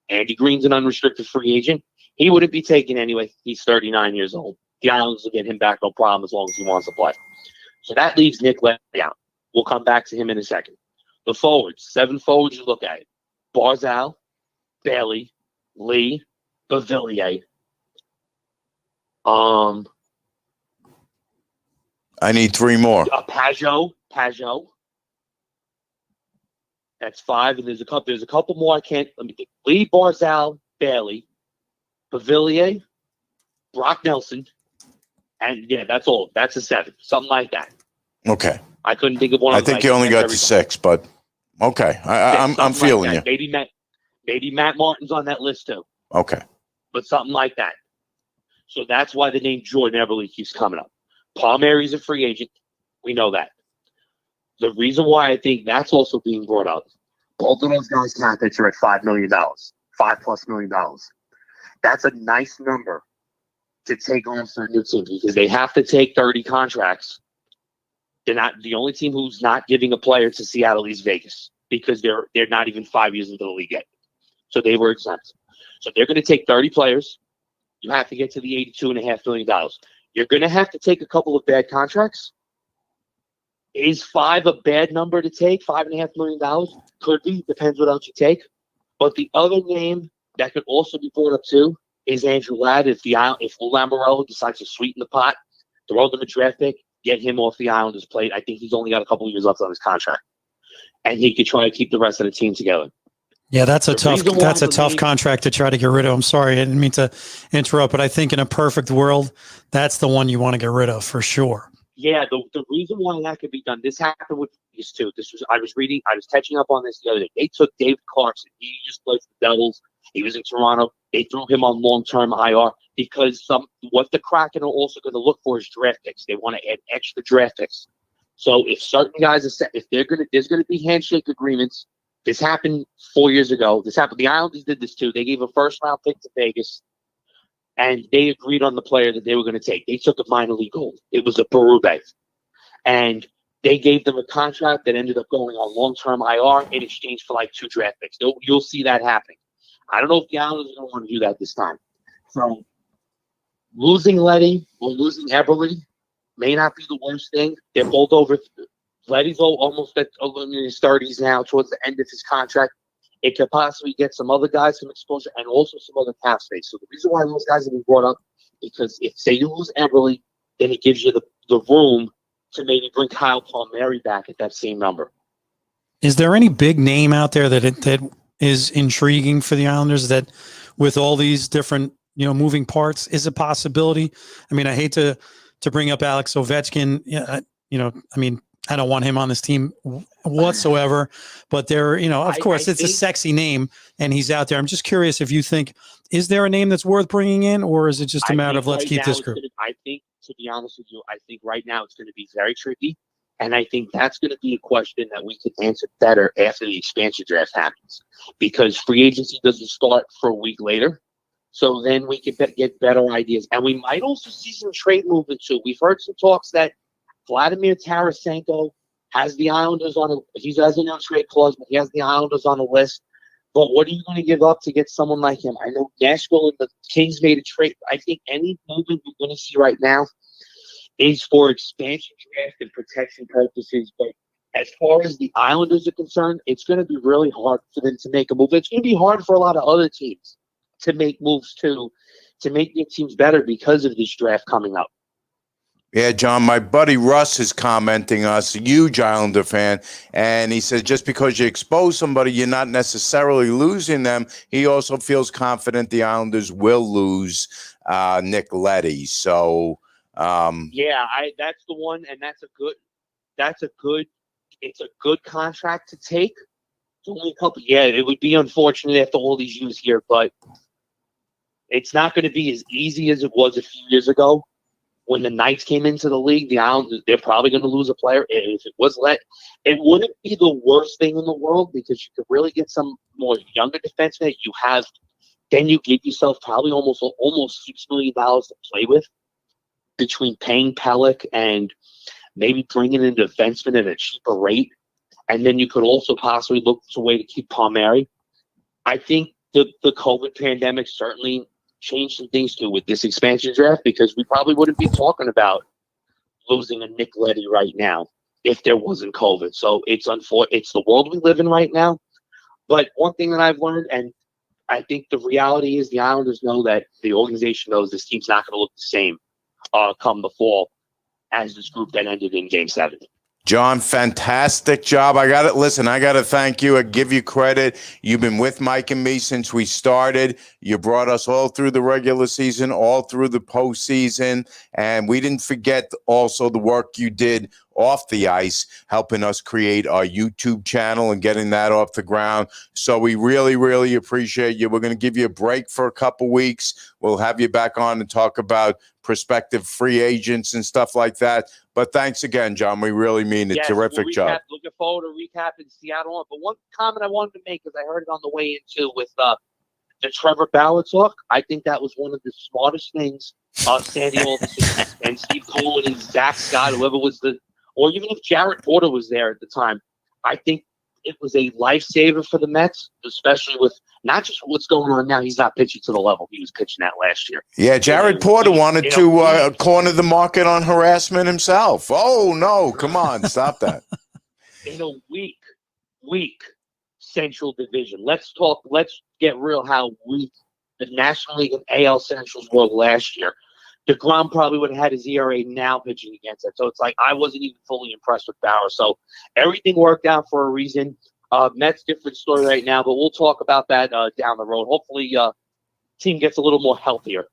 Andy Green's an unrestricted free agent. He wouldn't be taken anyway. He's 39 years old. The Islanders will get him back, no problem, as long as he wants to play. So that leaves Nick Leddy out. We'll come back to him in a second. The forwards, 7 forwards you look at it. Barzal, Bailey, Lee, Beauvillier. I need 3 more. Pajot. That's 5, and there's a couple more I can't. Let me think. Lee, Barzal, Bailey, Beauvillier, Brock Nelson, and that's all. That's a 7, something like that. Okay. I couldn't think of one. I think you only got to 6, but okay. I'm feeling like you. Maybe Matt Martin's on that list too. Okay. But something like that. So that's why the name Jordan Eberle keeps coming up. Palmieri's a free agent. We know that. The reason why I think that's also being brought up, both of those guys' contracts are at $5 million, $5+ million. That's a nice number to take on for a new team because they have to take 30 contracts. They're not the only team who's not giving a player to Seattle is Vegas because they're not even 5 years into the league yet. So they were exempt. So they're going to take 30 players. You have to get to the $82.5 million. You're going to have to take a couple of bad contracts. Is 5 a bad number to take? $5.5 million? Could be. Depends what else you take. But the other name that could also be brought up too is Andrew Ladd. If Lou Lamoriello decides to sweeten the pot, throw them a draft pick, get him off the Islanders' plate. I think he's only got a couple of years left on his contract, and he could try to keep the rest of the team together. Yeah, that's a tough contract to try to get rid of. I'm sorry, I didn't mean to interrupt, but I think in a perfect world, that's the one you want to get rid of for sure. Yeah, the reason why that could be done, this happened with these two. I was catching up on this the other day. They took David Clarkson. He just played for the Devils. He was in Toronto. They threw him on long-term IR because what the Kraken are also going to look for is draft picks. They want to add extra draft picks. So if certain guys are set, there's going to be handshake agreements. This happened 4 years ago. The Islanders did this too. They gave a first-round pick to Vegas, and they agreed on the player that they were going to take. They took a minor league goal. It was a Berube. And they gave them a contract that ended up going on long-term IR in exchange for like 2 draft picks. You'll see that happening. I don't know if the Islanders are going to want to do that this time. So losing Letty or losing Eberle may not be the worst thing. They're both over. Letty's almost in his 30s now, towards the end of his contract. It could possibly get some other guys some exposure and also some other cap space. So the reason why those guys have been brought up, because if say you lose Eberle, then it gives you the room to maybe bring Kyle Palmieri back at that same number. Is there any big name out there that is intriguing for the Islanders that, with all these different moving parts, is a possibility? I mean, I hate to bring up Alex Ovechkin. I don't want him on this team whatsoever, but there, of course, it's a sexy name and he's out there. I'm just curious if you think, is there a name that's worth bringing in, or is it just a matter of let's keep this group? I think, to be honest with you, I think right now it's going to be very tricky. And I think that's going to be a question that we can answer better after the expansion draft happens, because free agency doesn't start for a week later. So then we can get better ideas. And we might also see some trade movement too. We've heard some talks that Vladimir Tarasenko has the Islanders he has a no trade clause, but he has the Islanders on the list. But what are you going to give up to get someone like him? I know Nashville and the Kings made a trade. I think any movement we're going to see right now is for expansion draft and protection purposes. But as far as the Islanders are concerned, it's going to be really hard for them to make a move. It's going to be hard for a lot of other teams to make moves too, to make their teams better because of this draft coming up. Yeah, John, my buddy Russ is commenting us, a huge Islander fan, and he says just because you expose somebody, you're not necessarily losing them. He also feels confident the Islanders will lose Nick Leddy. So, that's the one, and it's a good contract to take. It's only a couple. Yeah, it would be unfortunate after all these years here, but it's not going to be as easy as it was a few years ago. When the Knights came into the league, the Islanders, they're probably going to lose a player. If it was it wouldn't be the worst thing in the world, because you could really get some more younger defensemen. Then you give yourself probably almost $6 million to play with between paying Pelech and maybe bringing in a defenseman at a cheaper rate. And then you could also possibly look for a way to keep Palmieri. I think the COVID pandemic certainly changed some things too with this expansion draft, because we probably wouldn't be talking about losing a Nick Leddy right now if there wasn't COVID. So it's the world we live in right now. But one thing that I've learned, and I think the reality is the Islanders know that the organization knows this team's not going to look the same come the fall as this group that ended in Game 7. John, fantastic job. I got to thank you. I give you credit. You've been with Mike and me since we started. You brought us all through the regular season, all through the postseason. And we didn't forget also the work you did off the ice, helping us create our YouTube channel and getting that off the ground. So we really, really appreciate you. We're going to give you a break for a couple weeks. We'll have you back on and talk about prospective free agents and stuff like that. But thanks again, John. We really mean it. Yes, terrific job. Looking forward to recapping Seattle. But one comment I wanted to make, because I heard it on the way in too, with the Trevor Bauer talk. I think that was one of the smartest things Sandy Alderson and Steve Cohen and Zach Scott, whoever was or even if Jared Porter was there at the time, I think it was a lifesaver for the Mets, especially with not just what's going on now. He's not pitching to the level he was pitching at last year. Yeah, Jared Porter wanted to corner the market on harassment himself. Oh, no, come on, stop that. In a weak Central Division. Let's get real how weak the National League and AL Centrals were last year. DeGrom probably would have had his ERA now pitching against it. So it's like I wasn't even fully impressed with Bauer. So everything worked out for a reason. Mets different story right now, but we'll talk about that down the road. Hopefully, team gets a little more healthier.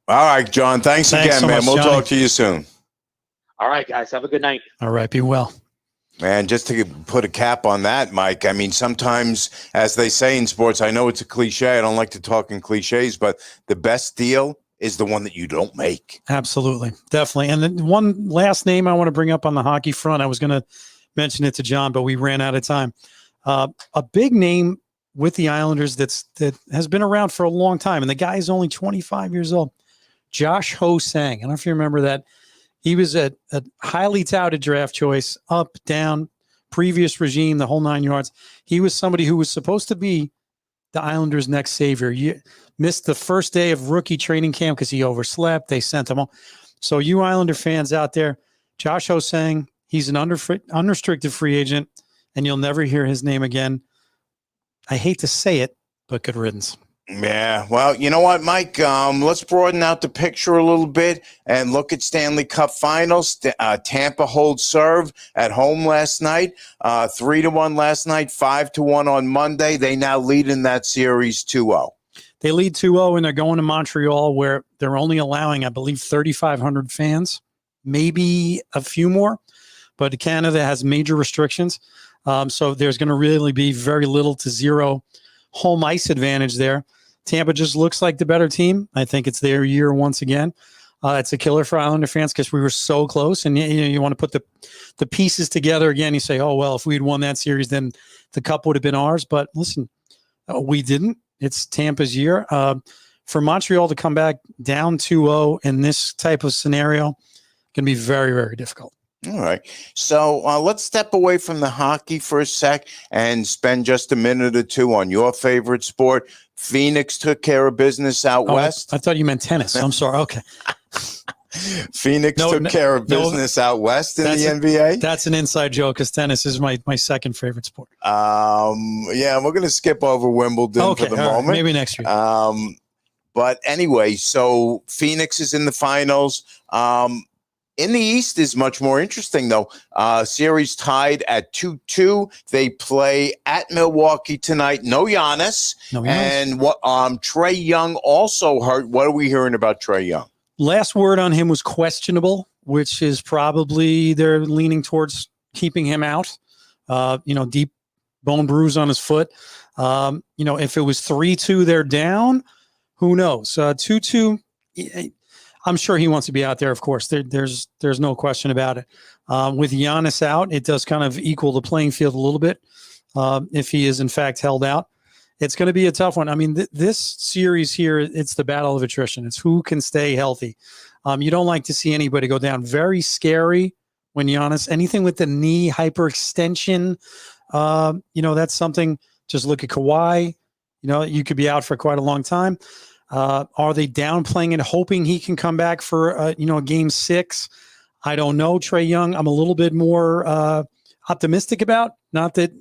All right, John. Thanks again, so man. much, We'll Johnny. talk to you soon. All right, guys. Have a good night. All right. Be well. Man, just to put a cap on that, Mike, I mean, sometimes, as they say in sports, I know it's a cliche. I don't like to talk in cliches, but the best deal is the one that you don't make. Absolutely. Definitely. And then one last name I want to bring up on the hockey front. I was going to mention it to John, but we ran out of time. A big name with the Islanders that has been around for a long time, and the guy is only 25 years old. Josh Ho-Sang. I don't know if you remember that. He was a highly touted draft choice, up, down, previous regime, the whole 9 yards. He was somebody who was supposed to be the Islanders' next savior. You missed the first day of rookie training camp because he overslept. They sent him home. So you Islander fans out there, Josh Ho-Sang, he's an unrestricted free agent, and you'll never hear his name again. I hate to say it, but good riddance. Yeah, well, you know what, Mike? Let's broaden out the picture a little bit and look at Stanley Cup Finals. Tampa holds serve at home last night, 3-1 last night, 5-1 on Monday. They now lead in that series 2-0. They lead 2-0, and they're going to Montreal, where they're only allowing, I believe, 3,500 fans, maybe a few more. But Canada has major restrictions, so there's going to really be very little to zero home ice advantage there. Tampa just looks like the better team. I think it's their year once again. It's a killer for Islander fans because we were so close, and you want to put the pieces together again. You say, oh, well, if we'd won that series, then the cup would have been ours. But listen, we didn't. It's Tampa's year. For Montreal to come back down 2-0 in this type of scenario can be very, very difficult. All right. So let's step away from the hockey for a sec and spend just a minute or two on your favorite sport. Phoenix took care of business out west. I thought you meant tennis. I'm sorry. Okay. Phoenix took care of business out west in the NBA. That's an inside joke because tennis is my second favorite sport. Yeah, we're going to skip over Wimbledon for the moment. Right. Maybe next year. But anyway, so Phoenix is in the finals. In the East is much more interesting, though. Series tied at 2-2. They play at Milwaukee tonight. No Giannis. And what? Trae Young also hurt. What are we hearing about Trae Young? Last word on him was questionable, which is probably they're leaning towards keeping him out. Deep bone bruise on his foot. If it was 3-2, they're down. Who knows? 2-2. I'm sure he wants to be out there, of course. There's no question about it. With Giannis out, it does kind of equal the playing field a little bit if he is, in fact, held out. It's going to be a tough one. I mean, this series here, it's the battle of attrition. It's who can stay healthy. You don't like to see anybody go down. Very scary when Giannis, anything with the knee hyperextension, that's something. Just look at Kawhi. You could be out for quite a long time. Are they downplaying it, hoping he can come back for, a game 6? I don't know. Trae Young, I'm a little bit more optimistic about. Not that,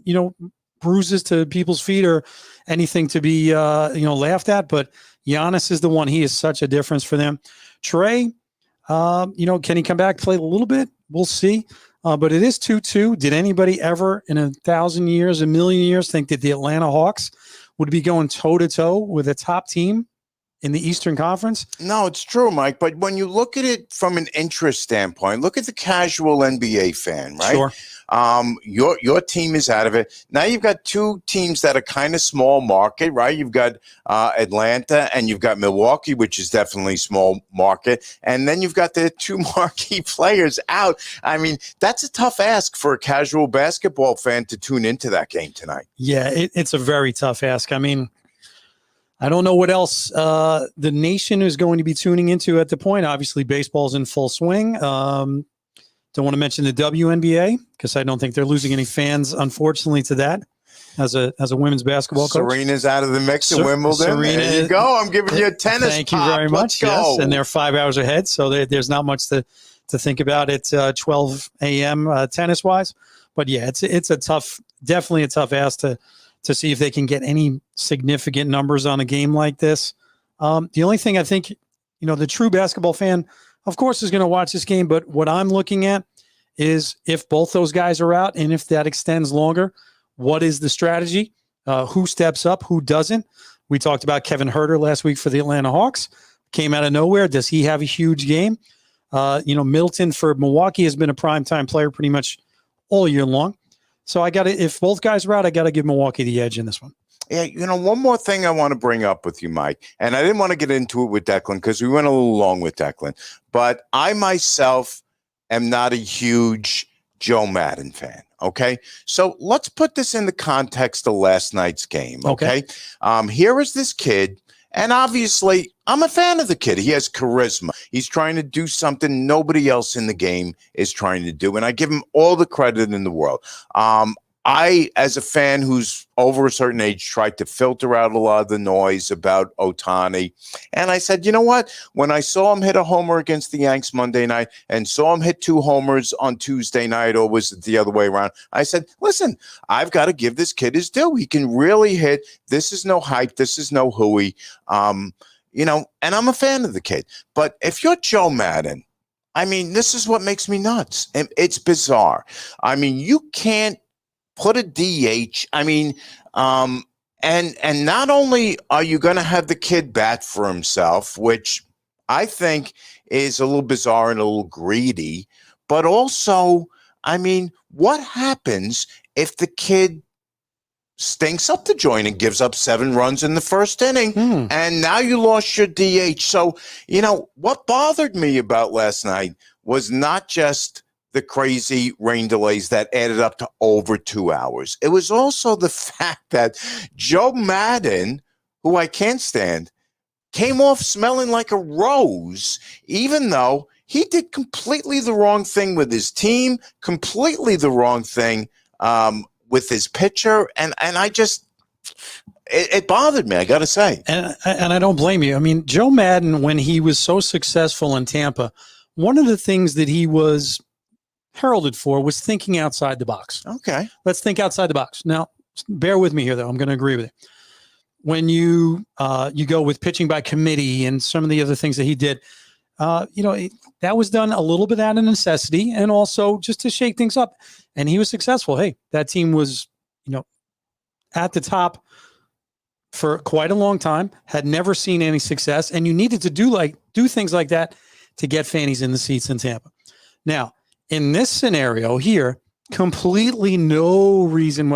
bruises to people's feet or anything to be, laughed at, but Giannis is the one. He is such a difference for them. Trae, can he come back, play a little bit? We'll see. But it is 2-2. Did anybody ever in 1,000 years, 1,000,000 years think that the Atlanta Hawks would be going toe-to-toe with a top team in the Eastern Conference? No, it's true, Mike. But when you look at it from an interest standpoint, look at the casual NBA fan, right? Sure. Your team is out of it. Now you've got two teams that are kind of small market, right? You've got Atlanta and you've got Milwaukee, which is definitely small market. And then you've got the two marquee players out. I mean, that's a tough ask for a casual basketball fan to tune into that game tonight. Yeah, it's a very tough ask. I mean, I don't know what else the nation is going to be tuning into at the point. Obviously, baseball's in full swing. Don't want to mention the WNBA because I don't think they're losing any fans, unfortunately, to that as a women's basketball coach. Serena's out of the mix in Wimbledon. There you go. I'm giving you a tennis Thank you very much. Yes, and they're 5 hours ahead, so there's not much to think about at 12 a.m. Tennis-wise. But, yeah, it's definitely a tough ask to see if they can get any significant numbers on a game like this. The only thing I think, the true basketball fan, of course, is going to watch this game. But what I'm looking at is if both those guys are out and if that extends longer, what is the strategy? Who steps up? Who doesn't? We talked about Kevin Huerter last week for the Atlanta Hawks. Came out of nowhere. Does he have a huge game? Middleton for Milwaukee has been a primetime player pretty much all year long. So if both guys are out, I got to give Milwaukee the edge in this one. Yeah, one more thing I want to bring up with you, Mike, and I didn't want to get into it with Declan because we went a little long with Declan, but I myself am not a huge Joe Madden fan, okay? So let's put this in the context of last night's game, okay? Here is this kid, and obviously I'm a fan of the kid. He has charisma. He's trying to do something nobody else in the game is trying to do, and I give him all the credit in the world. I, as a fan who's over a certain age, tried to filter out a lot of the noise about Ohtani. And I said, you know what? When I saw him hit a homer against the Yanks Monday night and saw him hit 2 homers on Tuesday night, or was it the other way around? I said, listen, I've got to give this kid his due. He can really hit. This is no hype. This is no hooey. You know, and I'm a fan of the kid. But if you're Joe Madden, I mean, this is what makes me nuts. And it's bizarre. I mean, you can't put a DH. I mean, and not only are you going to have the kid bat for himself, which I think is a little bizarre and a little greedy, but also, I mean, what happens if the kid stinks up the joint and gives up 7 runs in the first inning, and now you lost your DH? So, you know, what bothered me about last night was not just the crazy rain delays that added up to over 2 hours. It was also the fact that Joe Madden, who I can't stand, came off smelling like a rose, even though he did completely the wrong thing with his team, completely the wrong thing with his pitcher. And I just, it bothered me, I got to say. And I don't blame you. I mean, Joe Madden, when he was so successful in Tampa, one of the things that he was heralded for was thinking outside the box. Okay. Let's think outside the box. Now, bear with me here, though. I'm going to agree with you. When you go with pitching by committee and some of the other things that he did, you know, that was done a little bit out of necessity and also just to shake things up. And he was successful. Hey, that team was, you know, at the top for quite a long time, had never seen any success, and you needed to do things like that to get fannies in the seats in Tampa. Now, in this scenario here, completely no reason.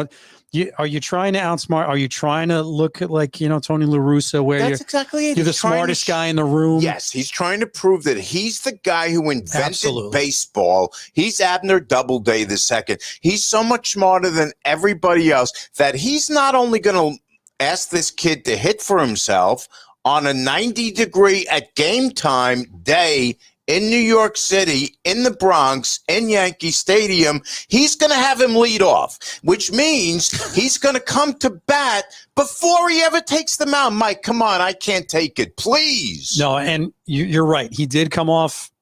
Are you trying to outsmart? Are you trying to look at, like, you know, Tony La Russa, where That's exactly it. You're the smartest guy in the room? Yes, he's trying to prove that he's the guy who invented baseball. He's Abner Doubleday II. He's so much smarter than everybody else that he's not only going to ask this kid to hit for himself on a 90-degree at game time day in New York City, in the Bronx, in Yankee Stadium, he's going to have him lead off, which means he's going to come to bat before he ever takes the mound. Mike, come on, I can't take it, please. No, and you're right. He did come off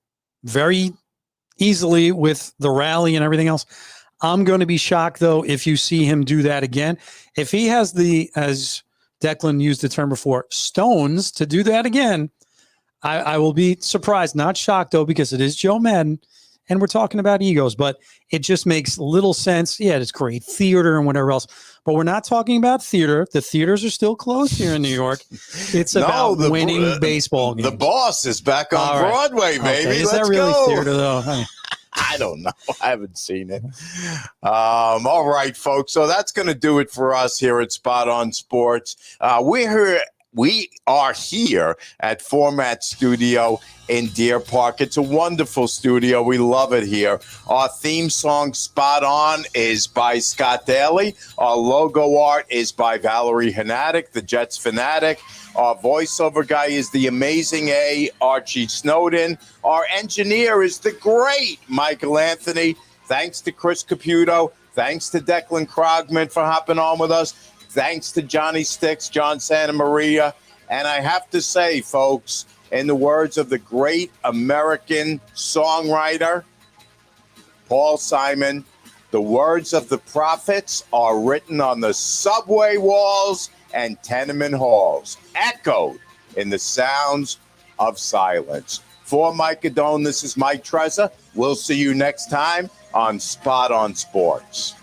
very easily with the rally and everything else. I'm going to be shocked, though, if you see him do that again. If he has as Declan used the term before, stones to do that again, I will be surprised, not shocked, though, because it is Joe Madden, and we're talking about egos, but it just makes little sense. Yeah, it's great theater and whatever else, but we're not talking about theater. The theaters are still closed here in New York. It's about winning baseball games. The Boss is back on Broadway, baby. Okay. Is Let's that really go. theater, though? I don't know. I haven't seen it. All right, folks. So that's going to do it for us here at Spot On Sports. We are here at Format Studio in Deer Park. It's a wonderful studio. We love it here. Our theme song, Spot On, is by Scott Daly. Our logo art is by Valerie Hanatic, the Jets fanatic. Our voiceover guy is the amazing Archie Snowden. Our engineer is the great Michael Anthony. Thanks to Chris Caputo. Thanks to Declan Krogman for hopping on with us. Thanks to Johnny Sticks, John Santa Maria. And I have to say, folks, in the words of the great American songwriter, Paul Simon, the words of the prophets are written on the subway walls and tenement halls, echoed in the sounds of silence. For Mike Adone, this is Mike Trezza. We'll see you next time on Spot On Sports.